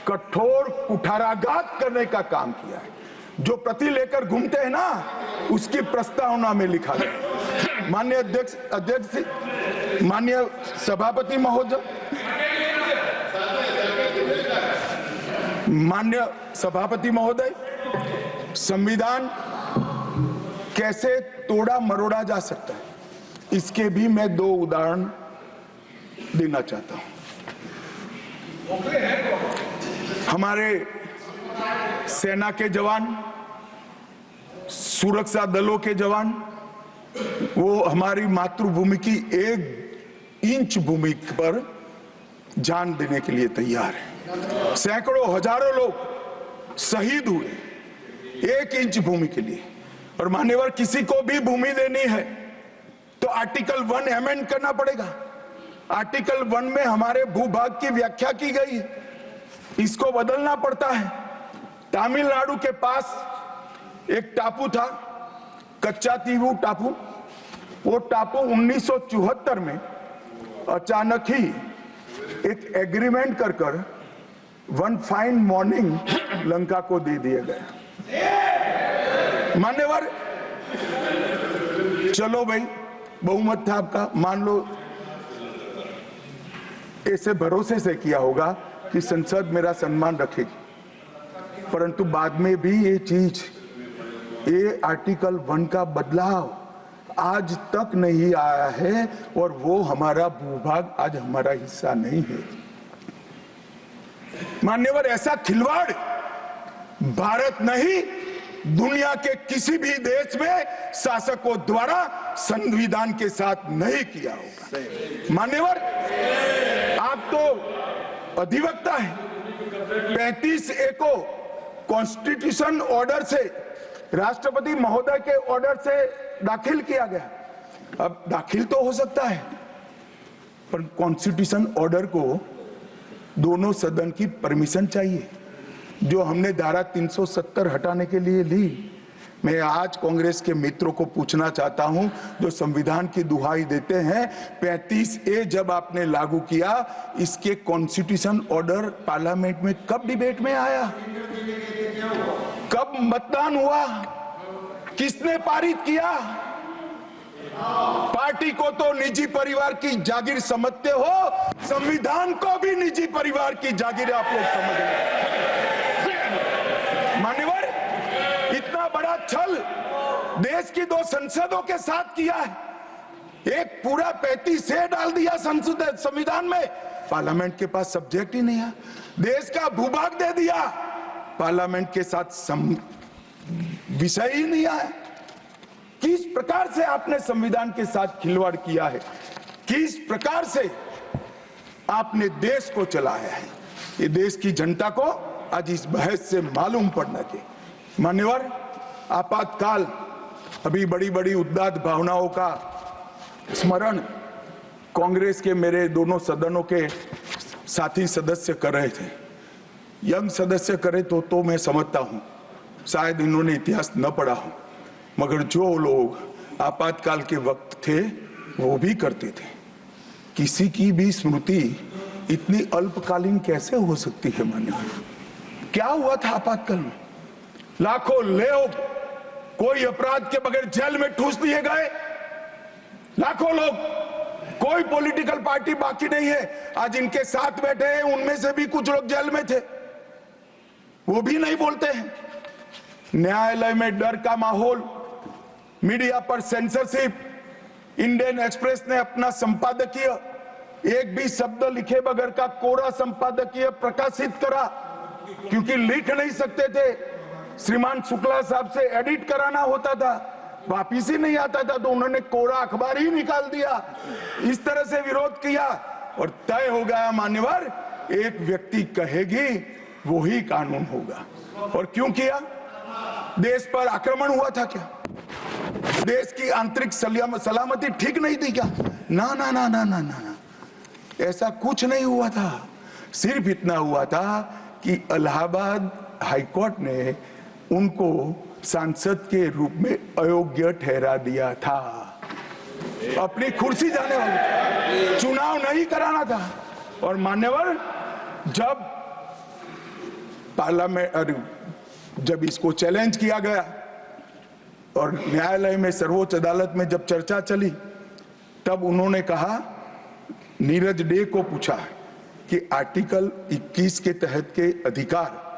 कठोर कुठाराघात करने का काम किया है। जो प्रति लेकर घूमते हैं ना, उसकी प्रस्तावना में लिखा है। माननीय अध्यक्ष, माननीय सभापति महोदय, माननीय सभापति महोदय, संविधान कैसे तोड़ा मरोड़ा जा सकता है, इसके भी मैं 2 उदाहरण देना चाहता हूं। हमारे सेना के जवान, सुरक्षा दलों के जवान, वो हमारी मातृभूमि की 1 इंच भूमि पर जान देने के लिए तैयार है। सैकड़ों हजारों लोग शहीद हुए 1 इंच भूमि के लिए। और मान्यवर, किसी को भी भूमि देनी है तो आर्टिकल 1 अमेंड करना पड़ेगा। आर्टिकल 1 में हमारे भूभाग की व्याख्या की गई है, इसको बदलना पड़ता है। तमिलनाडु के पास एक टापू था, कच्चातीवू टापू। वो टापू 1974 में अचानक ही एक एग्रीमेंट कर वन फाइन मॉर्निंग लंका को दे दिया गया। मान्यवर, चलो भाई, बहुमत था आपका, मान लो ऐसे भरोसे से किया होगा कि संसद मेरा सम्मान रखेगी, परंतु बाद में भी ये चीज, ये आर्टिकल 1 का बदलाव आज तक नहीं आया है और वो हमारा भूभाग आज हमारा हिस्सा नहीं है। मान्यवर, ऐसा खिलवाड़ भारत नहीं, दुनिया के किसी भी देश में शासकों द्वारा संविधान के साथ नहीं किया होगा। मान्यवर, आप तो अधिवक्ता हैं। 35A को कॉन्स्टिट्यूशन ऑर्डर से, राष्ट्रपति महोदय के ऑर्डर से दाखिल किया गया। अब दाखिल तो हो सकता है, पर कॉन्स्टिट्यूशन ऑर्डर को दोनों सदन की परमिशन चाहिए, जो हमने धारा 370 हटाने के लिए ली। मैं आज कांग्रेस के मित्रों को पूछना चाहता हूं, जो संविधान की दुहाई देते हैं, 35A जब आपने लागू किया, इसके कॉन्स्टिट्यूशन ऑर्डर पार्लियामेंट में कब डिबेट में आया, कब मतदान हुआ, किसने पारित किया? पार्टी को तो निजी परिवार की जागीर समझते हो, संविधान को भी निजी परिवार की जागीर आप लोग समझ रहे हैं। मान्यवर, इतना बड़ा छल देश की 2 संसदों के साथ किया है। एक पूरा 35A डाल दिया संसद संविधान में, पार्लियामेंट के पास सब्जेक्ट ही नहीं है। देश का भूभाग दे दिया, पार्लियामेंट के साथ विषय ही नहीं आया। किस प्रकार से आपने संविधान के साथ खिलवाड़ किया है, किस प्रकार से आपने देश को चलाया है, ये देश की जनता को आज इस बहस से मालूम पड़ना चाहिए। मान्यवर, आपातकाल, अभी बड़ी बड़ी उदात्त भावनाओं का स्मरण कांग्रेस के मेरे दोनों सदनों के साथी सदस्य कर रहे थे। यंग सदस्य करे तो मैं समझता हूं, शायद इन्होंने इतिहास न पढ़ा हो, मगर जो लोग आपातकाल के वक्त थे वो भी करते थे। किसी की भी स्मृति इतनी अल्पकालीन कैसे हो सकती है मान्यवर? क्या हुआ था आपातकाल में? लाखों लोग कोई अपराध के बगैर जेल में ठूस दिए गए, लाखों लोग, कोई पॉलिटिकल पार्टी बाकी नहीं है। आज इनके साथ बैठे हैं, उनमें से भी कुछ लोग जेल में थे, वो भी नहीं बोलते हैं। न्यायालय में डर का माहौल, मीडिया पर सेंसरशिप। इंडियन एक्सप्रेस ने अपना संपादकीय एक भी शब्द लिखे बगैर का कोरा संपादकीय प्रकाशित करा, क्योंकि लिख नहीं सकते थे। श्रीमान शुक्ला साहब से एडिट कराना होता था, वापिस ही नहीं आता था, तो उन्होंने कोरा अखबार ही निकाल दिया। इस तरह से विरोध किया और तय हो गया मान्यवर, एक व्यक्ति कहेगी वो ही कानून होगा। और क्यों किया? देश पर आक्रमण हुआ था क्या? देश की आंतरिक सलामती ठीक नहीं थी क्या? ना ना ना ना ना ना, ऐसा कुछ नहीं हुआ था। सिर्फ इतना हुआ था कि इलाहाबाद हाईकोर्ट ने उनको सांसद के रूप में अयोग्य ठहरा दिया था। अपनी कुर्सी जाने वाली, चुनाव नहीं कराना था। और मान्यवर, जब पार्लियामेंट, जब इसको चैलेंज किया गया और न्यायालय में, सर्वोच्च अदालत में जब चर्चा चली, तब उन्होंने कहा, नीरज डे को पूछा कि आर्टिकल 21 के तहत के अधिकार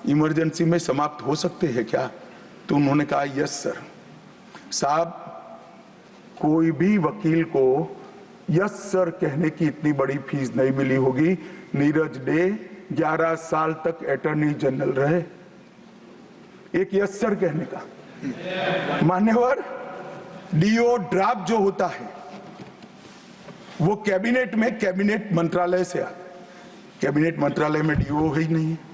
इमरजेंसी में समाप्त हो सकते हैं क्या? तो उन्होंने कहा यस सर। साहब, कोई भी वकील को यस सर कहने की इतनी बड़ी फीस नहीं मिली होगी। नीरज डे 11 साल तक अटॉर्नी जनरल रहे, एक यस सर कहने का। मान्यवर, डीओ ड्राफ्ट जो होता है वो कैबिनेट में, कैबिनेट मंत्रालय से आता है। कैबिनेट मंत्रालय में डीओ ही नहीं है।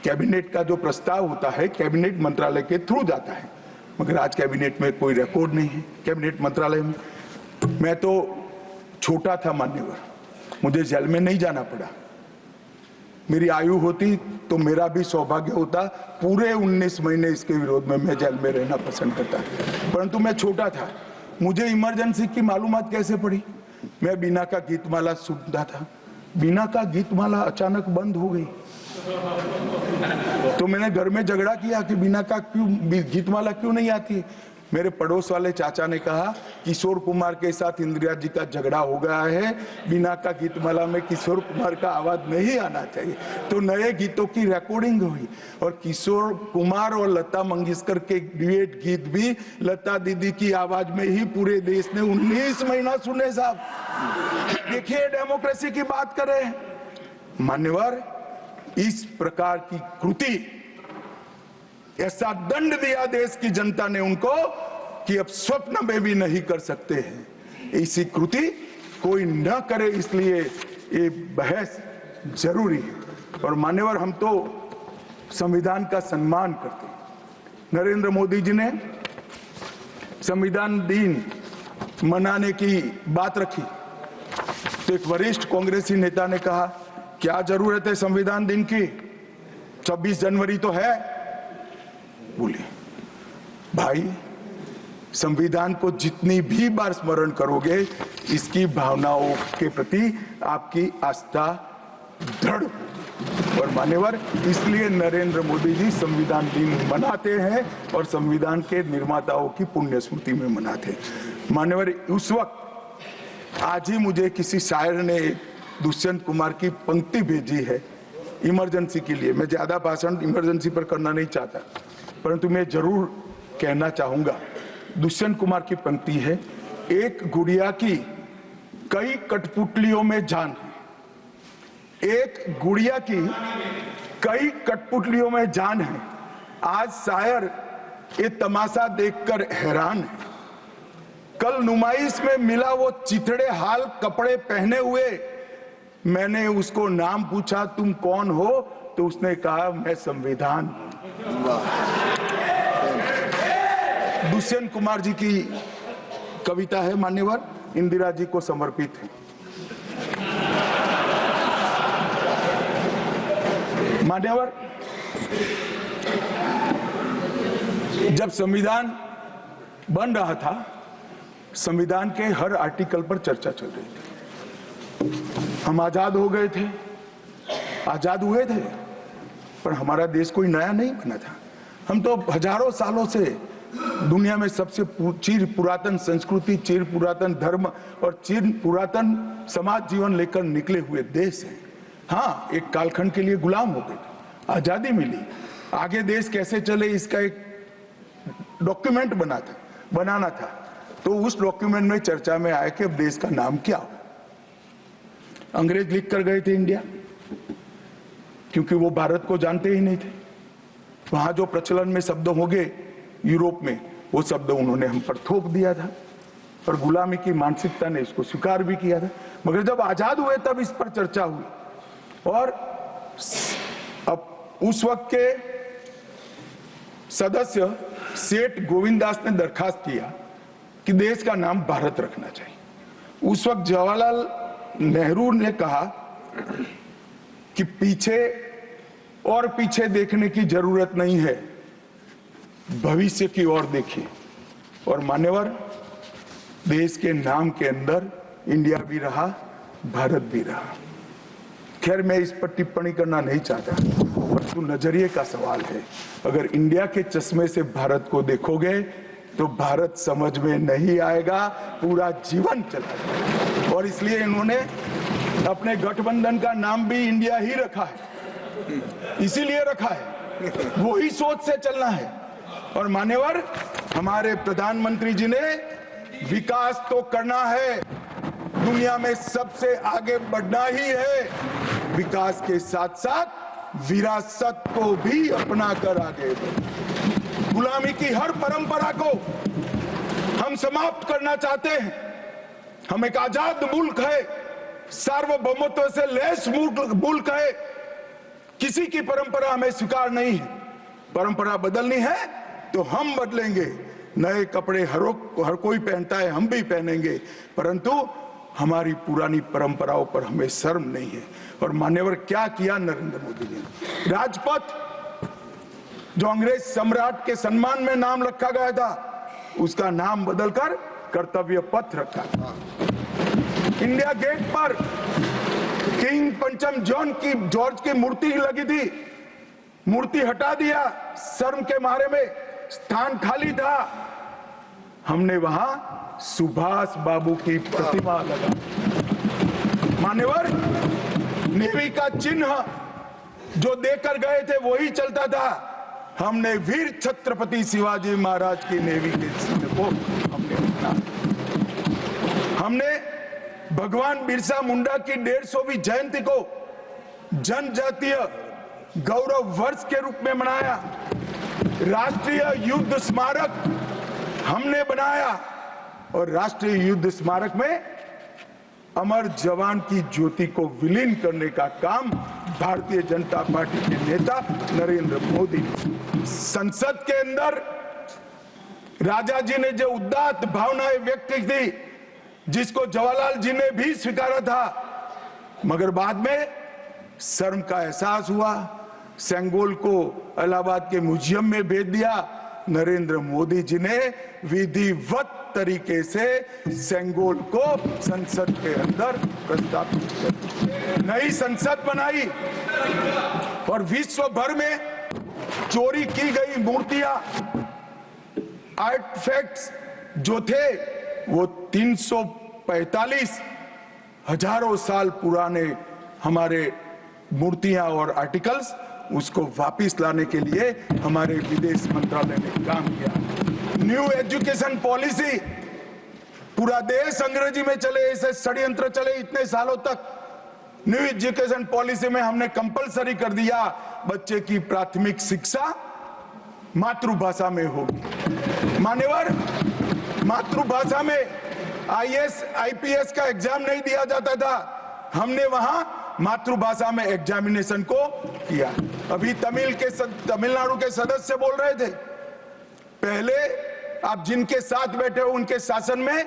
कैबिनेट का जो प्रस्ताव होता है कैबिनेट मंत्रालय के थ्रू जाता है, मगर आज कैबिनेट में कोई रिकॉर्ड नहीं है। कैबिनेट मंत्रालय में, मैं तो छोटा था मान्यवर, मुझे जेल में नहीं जाना पड़ा। मेरी आयु होती तो मेरा भी सौभाग्य होता, पूरे 19 महीने इसके विरोध में मैं जेल में रहना पसंद करता, परंतु मैं छोटा था। मुझे इमरजेंसी की मालूमात कैसे पड़ी? मैं बीना का गीतमाला सुनता था, बीना का गीतमाला अचानक बंद हो गई। तो मैंने घर में झगड़ा किया कि बीना का क्यों गीतमाला क्यों नहीं आती। मेरे पड़ोस वाले चाचा ने कहा, किशोर कुमार के साथ इंदिरा जी का झगड़ा हो गया है, बीना का गीतमाला में किशोर कुमार का आवाज नहीं आना चाहिए। तो नए गीतों की रिकॉर्डिंग हुई और किशोर कुमार और लता मंगेशकर के ड्यूएट गीत भी लता दीदी की आवाज में ही पूरे देश ने 19 महीना सुने। साहब देखिए, डेमोक्रेसी की बात करें मान्यवर, इस प्रकार की कृति, ऐसा दंड दिया देश की जनता ने उनको कि अब स्वप्न में भी नहीं कर सकते हैं। ऐसी कृति कोई न करे, इसलिए ये बहस जरूरी है। और मान्यवर, हम तो संविधान का सम्मान करते हैं। नरेंद्र मोदी जी ने संविधान दिन मनाने की बात रखी, तो एक वरिष्ठ कांग्रेसी नेता ने कहा, क्या जरूरत है संविधान दिन की, 26 जनवरी तो है। बोले, भाई संविधान को जितनी भी बार स्मरण करोगे, इसकी भावनाओं के प्रति आपकी आस्था दृढ़। और मान्यवर, इसलिए नरेंद्र मोदी जी संविधान दिन मनाते हैं और संविधान के निर्माताओं की पुण्य स्मृति में मनाते हैं। मान्यवर, उस वक्त आज ही मुझे किसी शायर ने दुष्यंत कुमार की पंक्ति भेजी है इमरजेंसी के लिए। मैं ज्यादा भाषण इमरजेंसी पर करना नहीं चाहता, परंतु मैं जरूर कहना चाहूंगा। दुष्यंत कुमार की पंक्ति है, एक गुड़िया की कई कठपुतलियों में जान है, एक गुड़िया की कई कठपुतलियों में जान है। आज शायर ये तमाशा देखकर हैरान है। कल नुमाइश में मिला वो चिथड़े हाल कपड़े पहने हुए, मैंने उसको नाम पूछा, तुम कौन हो? तो उसने कहा, मैं संविधान हूं। दुष्यंत कुमार जी की कविता है मान्यवर, इंदिरा जी को समर्पित है। मान्यवर, जब संविधान बन रहा था, संविधान के हर आर्टिकल पर चर्चा चल रही थी। हम आजाद हो गए थे, आजाद हुए थे, पर हमारा देश कोई नया नहीं बना था। हम तो हजारों सालों से दुनिया में सबसे चिर पुरातन संस्कृति, चिर पुरातन धर्म और चिर पुरातन समाज जीवन लेकर निकले हुए देश हैं। हाँ, एक कालखंड के लिए गुलाम हो गए थे, आजादी मिली, आगे देश कैसे चले इसका एक डॉक्यूमेंट बनाना था। तो उस डॉक्यूमेंट में चर्चा में आया कि अब देश का नाम क्या हो। अंग्रेज लिख कर गए थे इंडिया, क्योंकि वो भारत को जानते ही नहीं थे। वहां जो प्रचलन में शब्द होंगे यूरोप में, वो शब्द उन्होंने हम पर थोप दिया था और गुलामी की मानसिकता ने इसको स्वीकार भी किया था। मगर जब आजाद हुए तब इस पर चर्चा हुई और अब उस वक्त के सदस्य सेठ गोविंददास ने दरखास्त किया कि देश का नाम भारत रखना चाहिए। उस वक्त जवाहरलाल नेहरू ने कहा कि पीछे देखने की जरूरत नहीं है, भविष्य की ओर देखिए। और मान्यवर, देश के नाम के अंदर इंडिया भी रहा, भारत भी रहा। खैर, मैं इस पर टिप्पणी करना नहीं चाहता, परंतु नजरिए का सवाल है। अगर इंडिया के चश्मे से भारत को देखोगे तो भारत समझ में नहीं आएगा, पूरा जीवन चला जाएगा। और इसलिए इन्होंने अपने गठबंधन का नाम भी इंडिया ही रखा है, इसीलिए रखा है, वही सोच से चलना है। और मान्यवर, हमारे प्रधानमंत्री जी ने विकास तो करना है, दुनिया में सबसे आगे बढ़ना ही है, विकास के साथ साथ विरासत को भी अपना कर आगे बढ़े। गुलामी की हर परंपरा को हम समाप्त करना चाहते हैं। हम एक आजाद मुल्क है, सार्वभौमत्व से लैस मुल्क है, किसी की परंपरा हमें स्वीकार नहीं है। परंपरा बदलनी है तो हम बदलेंगे, नए कपड़े हर कोई पहनता है, हम भी पहनेंगे, परंतु हमारी पुरानी परंपराओं पर हमें शर्म नहीं है। और मान्यवर, क्या किया नरेंद्र मोदी ने? राजपथ, जो अंग्रेज सम्राट के सम्मान में नाम रखा गया था, उसका नाम बदलकर कर्तव्य पथ रखा। इंडिया गेट पर किंग पंचम जॉर्ज की मूर्ति लगी थी, मूर्ति हटा दिया, शर्म के मारे में स्थान खाली था, हमने वहां सुभाष बाबू की प्रतिमा लगा। मान्यवर, नेवी का चिन्ह जो देकर गए थे वही चलता था। हमने वीर छत्रपति शिवाजी महाराज की नेवी के चिन्ह को हमने भगवान बिरसा मुंडा की 150वीं जयंती को जनजातीय गौरव वर्ष के रूप में मनाया। राष्ट्रीय युद्ध स्मारक हमने बनाया और राष्ट्रीय युद्ध स्मारक में अमर जवान की ज्योति को विलीन करने का काम भारतीय जनता पार्टी के नेता नरेंद्र मोदी। संसद के अंदर राजा जी ने जो उदात्त भावनाएं व्यक्त की थी, जिसको जवाहरलाल जी ने भी स्वीकारा था, मगर बाद में शर्म का एहसास हुआ, सेंगोल को इलाहाबाद के म्यूजियम में भेज दिया। नरेंद्र मोदी जी ने विधिवत तरीके से सेंगोल को संसद के अंदर प्रस्तावित किया, नई संसद बनाई और विश्व भर में चोरी की गई मूर्तियां, आर्टिफैक्ट्स जो थे वो 345 हजारों साल पुराने हमारे मूर्तियां और आर्टिकल्स, उसको वापस लाने के लिए हमारे विदेश मंत्रालय ने काम किया। न्यू एजुकेशन पॉलिसी, पूरा देश अंग्रेजी में चले, ऐसे षड्यंत्र चले इतने सालों तक। न्यू एजुकेशन पॉलिसी में हमने कंपलसरी कर दिया, बच्चे की प्राथमिक शिक्षा मातृभाषा में होगी। मान्यवर, मातृभाषा में आईएएस आईपीएस का एग्जाम नहीं दिया जाता था, हमने वहां मातृभाषा में एग्जामिनेशन को किया। अभी तमिलनाडु के सदस्य बोल रहे थे, पहले आप जिनके साथ बैठे हो उनके शासन में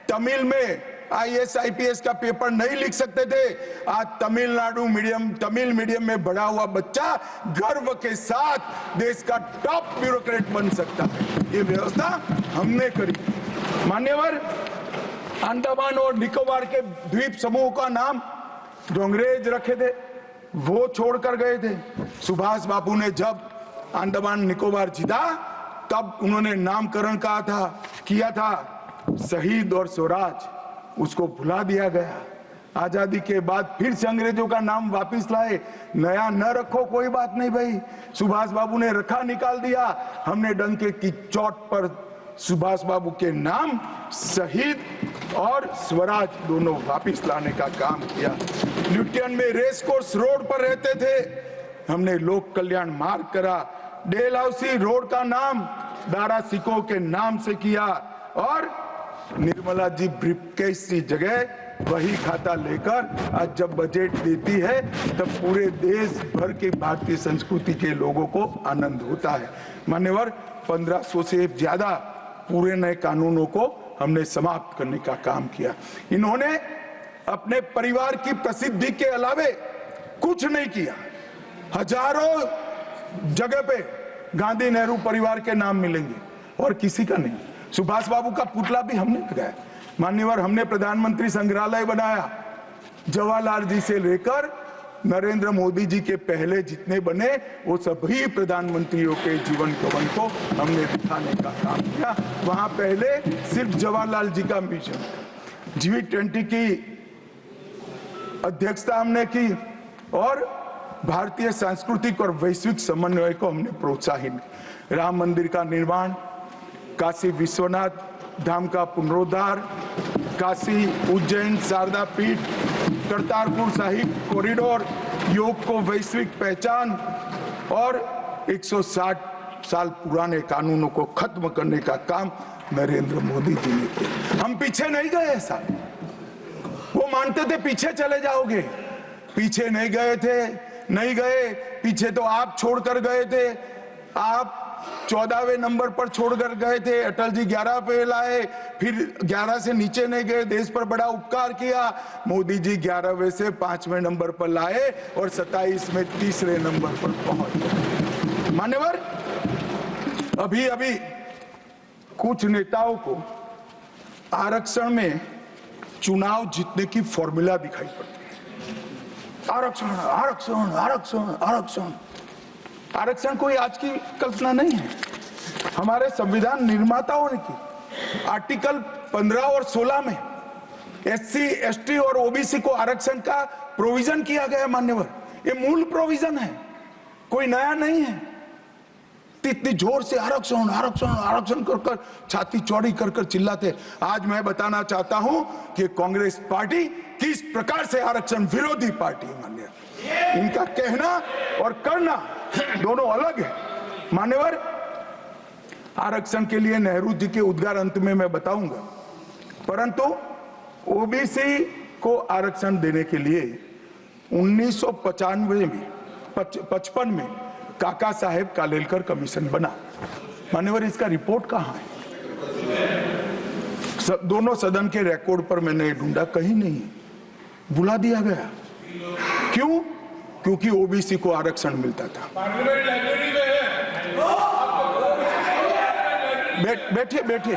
तमिल में आईएएस आईपीएस का पेपर नहीं लिख सकते थे। आज तमिल मीडियम में बड़ा हुआ बच्चा गर्व के साथ देश का टॉप ब्यूरोक्रेट बन सकता है। ये व्यवस्था हमने करी। मान्यवर, अंडमान और निकोबार के द्वीप समूह का नाम जो अंग्रेज रखे थे वो छोड़कर गए थे। सुभाष बाबू ने जब अंडमान निकोबार जीता तब उन्होंने नामकरण किया था शहीद और स्वराज, उसको भुला दिया गया। आजादी के बाद फिर से अंग्रेजों का नाम वापस लाए, नया न रखो कोई बात नहीं भाई, सुभाष बाबू ने रखा निकाल दिया, हमने डंके की चोट पर सुभाष बाबू के नाम शहीद और स्वराज दोनों वापस लाने का काम किया। ल्यूटियन में रेस कोर्स रोड पर रहते थे, हमने लोक कल्याण मार्ग करा, डेलहाउसी रोड का नाम दारा सिकोह के नाम से किया और निर्मला जी ब्रीफकेस की जगह वही खाता लेकर आज जब बजट देती है तब पूरे देश भर के भारतीय संस्कृति के लोगों को आनंद होता है। मान्यवर 1500 से ज्यादा पूरे नए कानूनों को हमने समाप्त करने का काम किया। इन्होंने अपने परिवार की प्रसिद्धि के अलावे कुछ नहीं किया। हजारों जगह पे गांधी नेहरू परिवार के नाम मिलेंगे और किसी का नहीं। सुभाष बाबू का पुतला भी हमने लगाया। मान्यवर हमने प्रधानमंत्री संग्रहालय बनाया, जवाहरलाल जी से लेकर नरेंद्र मोदी जी के पहले जितने बने वो सभी प्रधानमंत्रियों के जीवन कवन को हमने दिखाने का काम किया। वहां पहले सिर्फ जवाहरलाल जी का मिशन, G20 की अध्यक्षता हमने की और भारतीय सांस्कृतिक और वैश्विक समन्वय को हमने प्रोत्साहित। राम मंदिर का निर्माण, काशी विश्वनाथ धाम का पुनरुद्धार, काशी उज्जैन शारदा पीठ, करतारपुर साहिब कॉरिडोर, योग को वैश्विक पहचान और 160 साल पुराने कानूनों को खत्म करने का काम नरेंद्र मोदी जी ने किया। हम पीछे नहीं गए ऐसा, वो मानते थे पीछे चले जाओगे, पीछे नहीं गए थे, नहीं गए पीछे तो आप छोड़कर गए थे। आप 14वें नंबर पर छोड़कर गए थे, अटल जी 11 पे लाए, फिर 11 से नीचे नहीं गए, देश पर बड़ा उपकार किया। मोदी जी 11वें से 5वें नंबर पर लाए और 27 में 3रे नंबर पर पहुंच गए। मान्यवर अभी अभी कुछ नेताओं को आरक्षण में चुनाव जीतने की फॉर्मूला दिखाई पड़ती है। आरक्षण आरक्षण आरक्षण आरक्षण आरक्षण कोई आज की कल्पना नहीं है, हमारे संविधान निर्माताओं ने की। आर्टिकल 15 और 16 में SC, ST और OBC को आरक्षण का प्रोविजन किया गया। मान्यवर ये मूल प्रोविजन है, कोई नया नहीं है। इतनी जोर से आरक्षण आरक्षण आरक्षण कर छाती चौड़ी कर चिल्लाते। आज मैं बताना चाहता हूं कि कांग्रेस पार्टी किस प्रकार से आरक्षण विरोधी पार्टी है। मान्यवर इनका कहना और करना दोनों अलग है। मान्यवर आरक्षण के लिए नेहरू जी के उद्गार अंत में मैं बताऊंगा, परंतु OBC को आरक्षण देने के लिए 1955 में काका साहेब कालेलकर कमीशन बना। मान्यवर इसका रिपोर्ट कहां है? दोनों सदन के रिकॉर्ड पर मैंने ढूंढा, कहीं नहीं, बुला दिया गया। क्यों? क्योंकि OBC को आरक्षण मिलता था। बैठिए बैठिए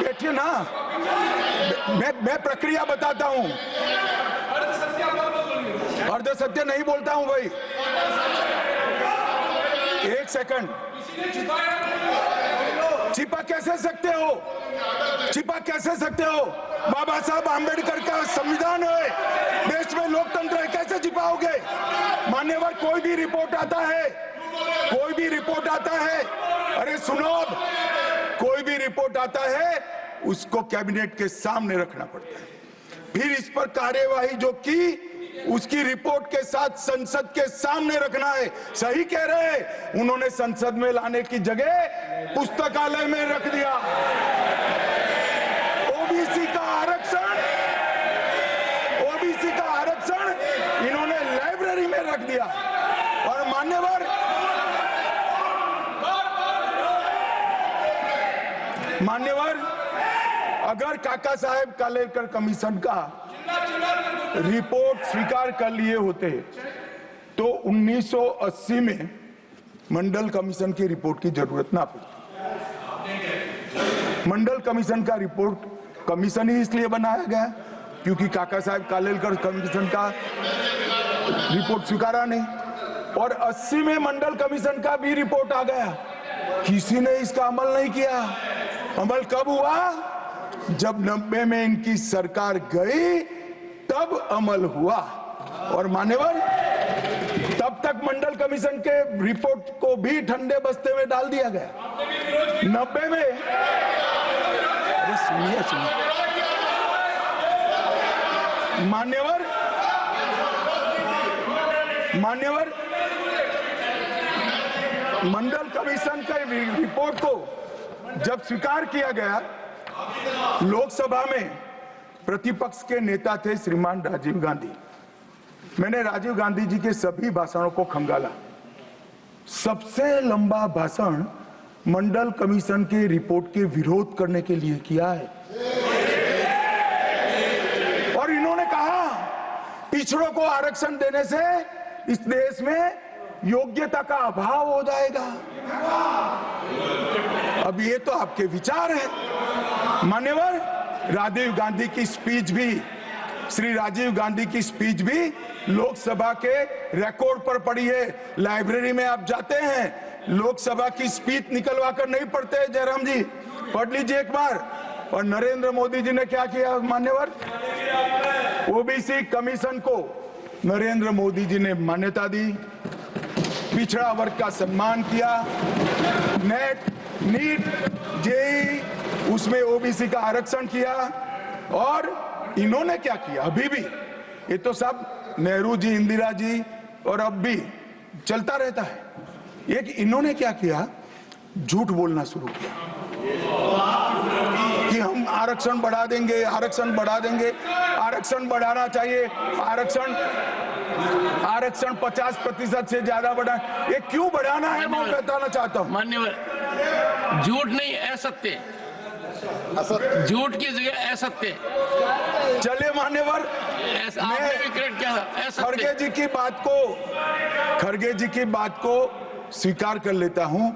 बैठिए ना, मैं प्रक्रिया बताता हूं। अर्ध सत्य नहीं बोलता हूं भाई, एक सेकंड। छिपा कैसे सकते हो? छिपा कैसे सकते हो? बाबा साहब आंबेडकर का संविधान है, देश में लोकतंत्र है, कैसे छिपाओगे? मान्यवर कोई भी रिपोर्ट आता है, कोई भी रिपोर्ट आता है, अरे सुनो, कोई भी रिपोर्ट आता है उसको कैबिनेट के सामने रखना पड़ता है, फिर इस पर कार्यवाही जो की उसकी रिपोर्ट के साथ संसद के सामने रखना है। सही कह रहे हैं, उन्होंने संसद में लाने की जगह पुस्तकालय में रख दिया। OBC का आरक्षण इन्होंने लाइब्रेरी में रख दिया। और मान्यवर अगर काका साहेब कालेलकर कमीशन का रिपोर्ट स्वीकार कर लिए होते तो 1980 में मंडल कमीशन की रिपोर्ट की जरूरत ना पड़ती। मंडल कमीशन का रिपोर्ट कमीशन ही इसलिए बनाया गया क्योंकि काका साहब कालेलकर कमीशन का रिपोर्ट स्वीकारा नहीं, और 80 में मंडल कमीशन का भी रिपोर्ट आ गया, किसी ने इसका अमल नहीं किया। अमल कब हुआ? जब 90 में इनकी सरकार गई तब अमल हुआ। और मान्यवर, तब तक मंडल कमीशन के रिपोर्ट को भी ठंडे बस्ते में डाल दिया गया। 90 में, अरे सुनिए मान्यवर, मंडल कमीशन के रिपोर्ट को जब स्वीकार किया गया, लोकसभा में प्रतिपक्ष के नेता थे श्रीमान राजीव गांधी। मैंने राजीव गांधी जी के सभी भाषणों को खंगाला। सबसे लंबा भाषण मंडल कमीशन के रिपोर्ट के विरोध करने के लिए किया है। और इन्होंने कहा पिछड़ों को आरक्षण देने से इस देश में योग्यता का अभाव हो जाएगा। अब ये तो आपके विचार है। मान्यवर, राजीव गांधी की स्पीच भी, श्री राजीव गांधी की स्पीच भी लोकसभा के रिकॉर्ड पर पड़ी है। लाइब्रेरी में आप जाते हैं, लोकसभा की स्पीच निकलवा कर नहीं पढ़ते। जयराम जी, पढ़ लीजिए एक बार। और नरेंद्र मोदी जी ने क्या किया मान्यवर? ओबीसी कमीशन को नरेंद्र मोदी जी ने मान्यता दी, पिछड़ा वर्ग का सम्मान किया, नेट, नीट, जेई, उसमें ओबीसी का आरक्षण किया। और इन्होंने क्या किया? अभी भी ये तो सब नेहरू जी, इंदिरा जी और अब भी चलता रहता है। एक इन्होंने क्या किया? झूठ बोलना शुरू किया कि हम आरक्षण बढ़ा देंगे, आरक्षण बढ़ा देंगे, आरक्षण बढ़ाना चाहिए, आरक्षण 50% से ज्यादा बढ़ा। ये क्यों बढ़ाना है मैं बताना चाहता हूँ। मान्यवर, झूठ नहीं, असत्य, झूठ की जगह असत्य। चलिए मान्यवर, आपने भी क्रेडिट किया था। खड़गे जी की बात को स्वीकार कर लेता हूं।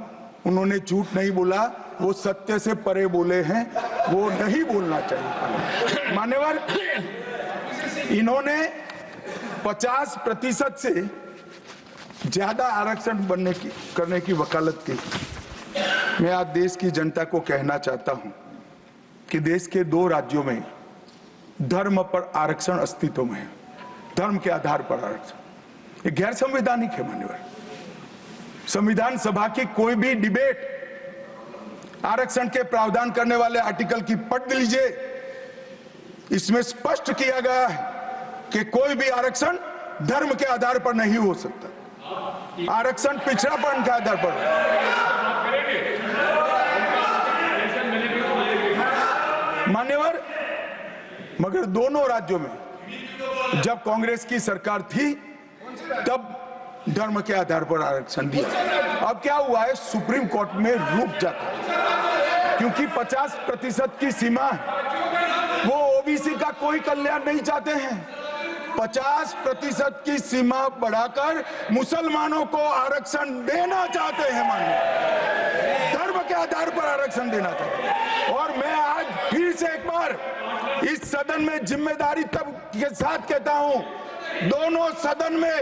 उन्होंने झूठ नहीं बोला, वो सत्य से परे बोले हैं, वो नहीं बोलना चाहिए। मान्यवर, इन्होंने 50% से ज्यादा आरक्षण करने की वकालत की। मैं आज देश की जनता को कहना चाहता हूं कि देश के 2 राज्यों में धर्म पर आरक्षण अस्तित्व में है। धर्म के आधार पर आरक्षण ये गैर संवैधानिक है। मान्यवर, संविधान सभा की कोई भी डिबेट आरक्षण के प्रावधान करने वाले आर्टिकल की पढ़ लीजिए, इसमें स्पष्ट किया गया है कि कोई भी आरक्षण धर्म के आधार पर नहीं हो सकता। आरक्षण पिछड़ापन के आधार पर। मान्यवर, मगर दोनों राज्यों में जब कांग्रेस की सरकार थी तब धर्म के आधार पर आरक्षण दिया। अब क्या हुआ है? सुप्रीम कोर्ट में रुक जाता है, क्योंकि 50% की सीमा है। वो ओबीसी का कोई कल्याण नहीं चाहते हैं। 50% की सीमा बढ़ाकर मुसलमानों को आरक्षण देना चाहते हैं। मानिए, धर्म के आधार पर आरक्षण देना चाहते हैं। और मैं आज फिर से एक बार इस सदन में जिम्मेदारी तब के साथ कहता हूं, दोनों सदन में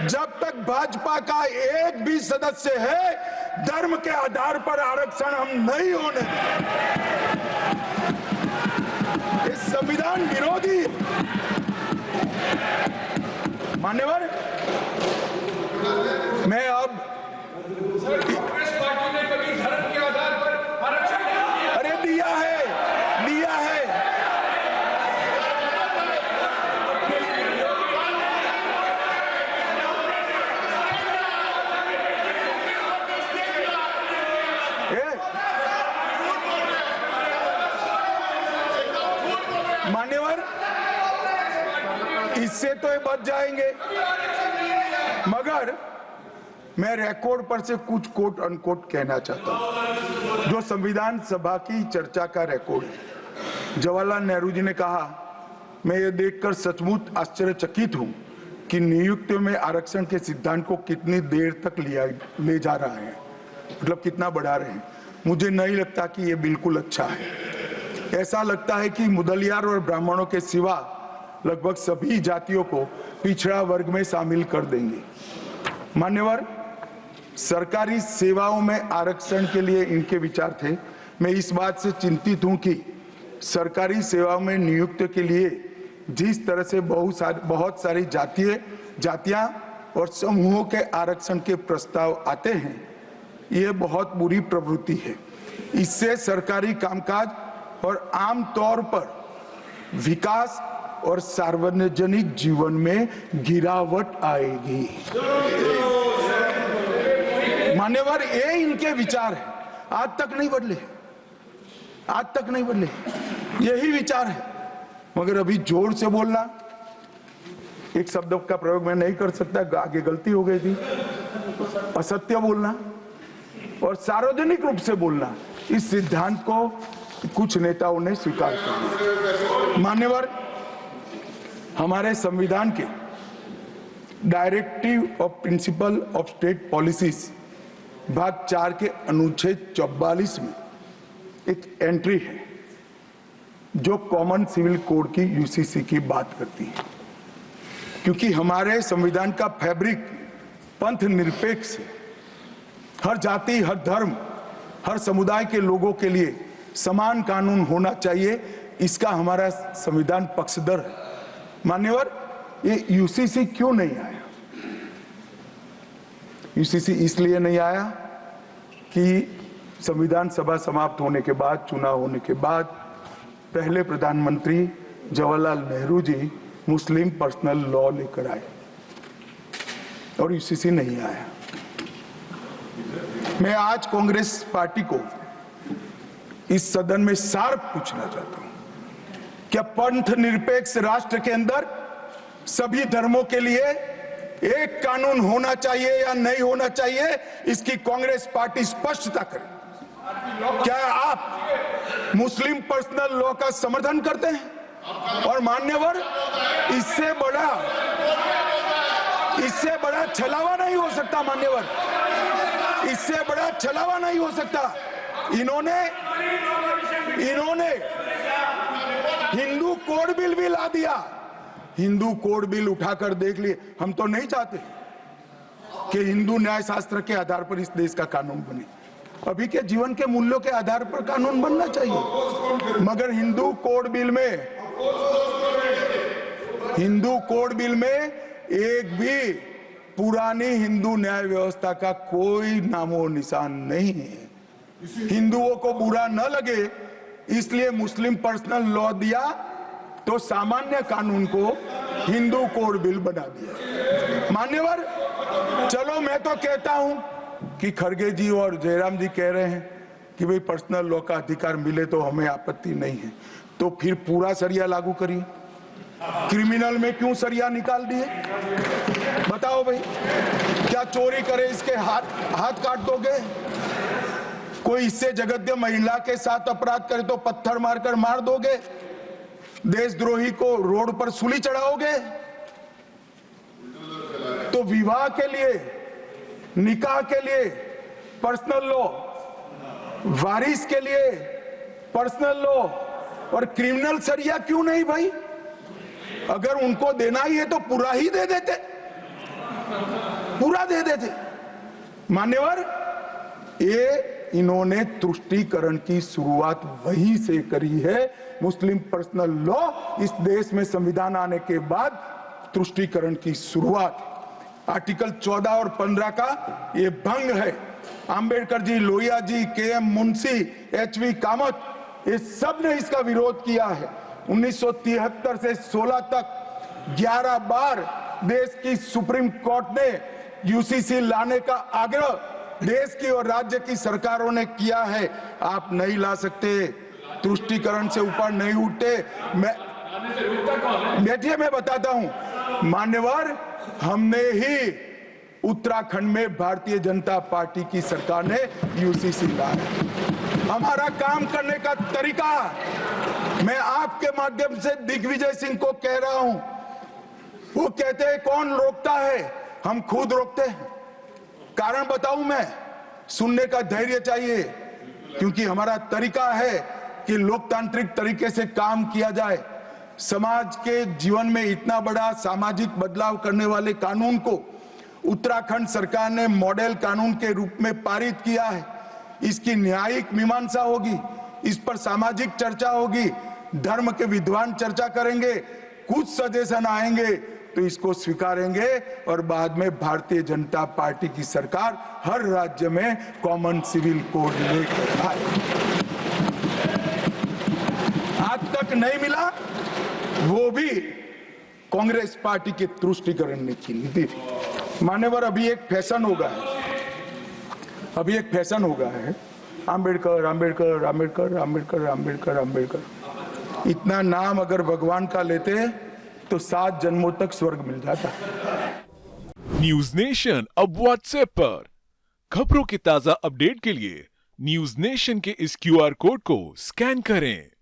जब तक भाजपा का एक भी सदस्य है, धर्म के आधार पर आरक्षण हम नहीं होने देंगे। इस संविधान विरोधी। मान्यवर, मैं अब कांग्रेस पार्टी ने कभी धर्म के आधार पर आरक्षण नहीं दिया। अरे दिया है। मान्यवर, इससे तो ये बच जाएंगे, मगर मैं रिकॉर्ड पर से कुछ कोट अनकोट कहना चाहता हूं, जो संविधान सभा की चर्चा का रिकॉर्ड है। जवाहरलाल नेहरू जी ने कहा, मैं ये देखकर सचमुच आश्चर्यचकित हूं कि नियुक्तियों में आरक्षण के सिद्धांत को कितनी देर तक ले जा रहा है, मतलब कितना बढ़ा रहे हैं। मुझे नहीं लगता कि ये बिल्कुल अच्छा है। ऐसा लगता है कि मुदलियार और ब्राह्मणों के सिवा लगभग सभी जातियों को पिछड़ा वर्ग में शामिल कर देंगे। मान्यवर, सरकारी सेवाओं में आरक्षण के लिए इनके विचार थे। मैं इस बात से चिंतित हूं कि सरकारी सेवाओं में नियुक्ति के लिए जिस तरह से बहुत सारी जातियां और समूहों के आरक्षण के प्रस्ताव आते हैं, ये बहुत बुरी प्रवृत्ति है। इससे सरकारी कामकाज और आम तौर पर विकास और सार्वजनिक जीवन में गिरावट आएगी। मान्यवर, ये इनके विचार है, आज तक नहीं बदले, आज तक नहीं बदले, यही विचार है। मगर अभी जोर से बोलना, एक शब्द का प्रयोग मैं नहीं कर सकता, आगे गलती हो गई थी, असत्य बोलना और सार्वजनिक रूप से बोलना, इस सिद्धांत को कुछ नेताओं ने स्वीकार कर लिया। मान्यवर, हमारे संविधान के directive of principle of state policies भाग 4 के अनुच्छेद 44 में एक एंट्री है जो कॉमन सिविल कोड की यूसीसी की बात करती है। क्योंकि हमारे संविधान का फैब्रिक पंथ निरपेक्ष है, हर जाति, हर धर्म, हर समुदाय के लोगों के लिए समान कानून होना चाहिए, इसका हमारा संविधान पक्षधर है। मान्यवर, ये यूसीसी क्यों नहीं आया? यूसीसी इसलिए नहीं आया कि संविधान सभा समाप्त होने के बाद, चुनाव होने के बाद, पहले प्रधानमंत्री जवाहरलाल नेहरू जी मुस्लिम पर्सनल लॉ लेकर आए और यूसीसी नहीं आया। मैं आज कांग्रेस पार्टी को इस सदन में सार्प पूछना चाहता हूं, क्या पंथ निरपेक्ष राष्ट्र के अंदर सभी धर्मों के लिए एक कानून होना चाहिए या नहीं होना चाहिए? इसकी कांग्रेस पार्टी स्पष्टता करे। क्या आप मुस्लिम पर्सनल लॉ का समर्थन करते हैं? और मान्यवर, इससे बड़ा छलावा नहीं हो सकता। मान्यवर, इससे बड़ा छलावा नहीं हो सकता। इन्होंने हिंदू कोड बिल भी ला दिया। हिंदू कोड बिल उठाकर देख लिए। हम तो नहीं चाहते कि हिंदू न्याय शास्त्र के आधार पर इस देश का कानून बने, अभी के जीवन के मूल्यों के आधार पर कानून बनना चाहिए। मगर हिंदू कोड बिल में एक भी पुरानी हिंदू न्याय व्यवस्था का कोई नामो निशान नहीं है। हिंदुओं को बुरा न लगे इसलिए मुस्लिम पर्सनल लॉ दिया, तो सामान्य कानून को हिंदू कोड बिल बना दिया। मान्यवर, चलो मैं तो कहता हूं कि खड़गे जी और जयराम जी कह रहे हैं कि भाई पर्सनल लॉ का अधिकार मिले तो हमें आपत्ति नहीं है, तो फिर पूरा सरिया लागू करिए। क्रिमिनल में क्यों सरिया निकाल दिए? बताओ भाई, क्या चोरी करे इसके हाथ काट दोगे? कोई इससे जगद्य महिला के साथ अपराध करे तो पत्थर मारकर मार दोगे? देशद्रोही को रोड पर सूली चढ़ाओगे? तो विवाह के लिए, निकाह के लिए पर्सनल लॉ, वारिस के लिए पर्सनल लॉ और क्रिमिनल सरिया क्यों नहीं भाई? अगर उनको देना ही है तो पूरा ही दे देते, पूरा दे देते। मान्यवर, ये इन्होंने तुष्टीकरण की शुरुआत वहीं से करी है। मुस्लिम पर्सनल लॉ इस देश में संविधान आने के बाद तुष्टीकरण की शुरुआत। आर्टिकल 14 और 15 का ये भंग है। अंबेडकर जी, लोहिया जी, के.एम. मुंशी, एच.वी. कामत, ये सब ने इसका विरोध किया है। 1973 से 16 तक 11 बार देश की सुप्रीम कोर्ट ने यूसीसी लाने का आग्रह देश की और राज्य की सरकारों ने किया है। आप नहीं ला सकते, तुष्टीकरण से ऊपर नहीं उठते। बैठिए, मैं बताता हूं। मान्यवर, हमने ही उत्तराखंड में भारतीय जनता पार्टी की सरकार ने यूसीसी लाया। हमारा काम करने का तरीका, मैं आपके माध्यम से दिग्विजय सिंह को कह रहा हूं। वो कहते हैं कौन रोकता है? हम खुद रोकते हैं। कारण बताऊं मैं? सुनने का धैर्य चाहिए, क्योंकि हमारा तरीका है कि लोकतांत्रिक तरीके से काम किया जाए। समाज के जीवन में इतना बड़ा सामाजिक बदलाव करने वाले कानून को उत्तराखंड सरकार ने मॉडल कानून के रूप में पारित किया है। इसकी न्यायिक मीमांसा होगी, इस पर सामाजिक चर्चा होगी, धर्म के विद्वान चर्चा करेंगे, कुछ सजेशन आएंगे तो इसको स्वीकारेंगे और बाद में भारतीय जनता पार्टी की सरकार हर राज्य में कॉमन सिविल कोड लेकर आए। आज तक नहीं मिला, वो भी कांग्रेस पार्टी के तुष्टीकरण की नीति थी। मान्यवर, अभी एक फैशन हो गया है, आम्बेडकर आम्बेडकर आम्बेडकर आम्बेडकर आम्बेडकर आम्बेडकर। इतना नाम अगर भगवान का लेते तो 7 जन्मों तक स्वर्ग मिल जाता। न्यूज नेशन अब व्हाट्सएप पर खबरों के ताजा अपडेट के लिए न्यूज नेशन के इस QR कोड को स्कैन करें।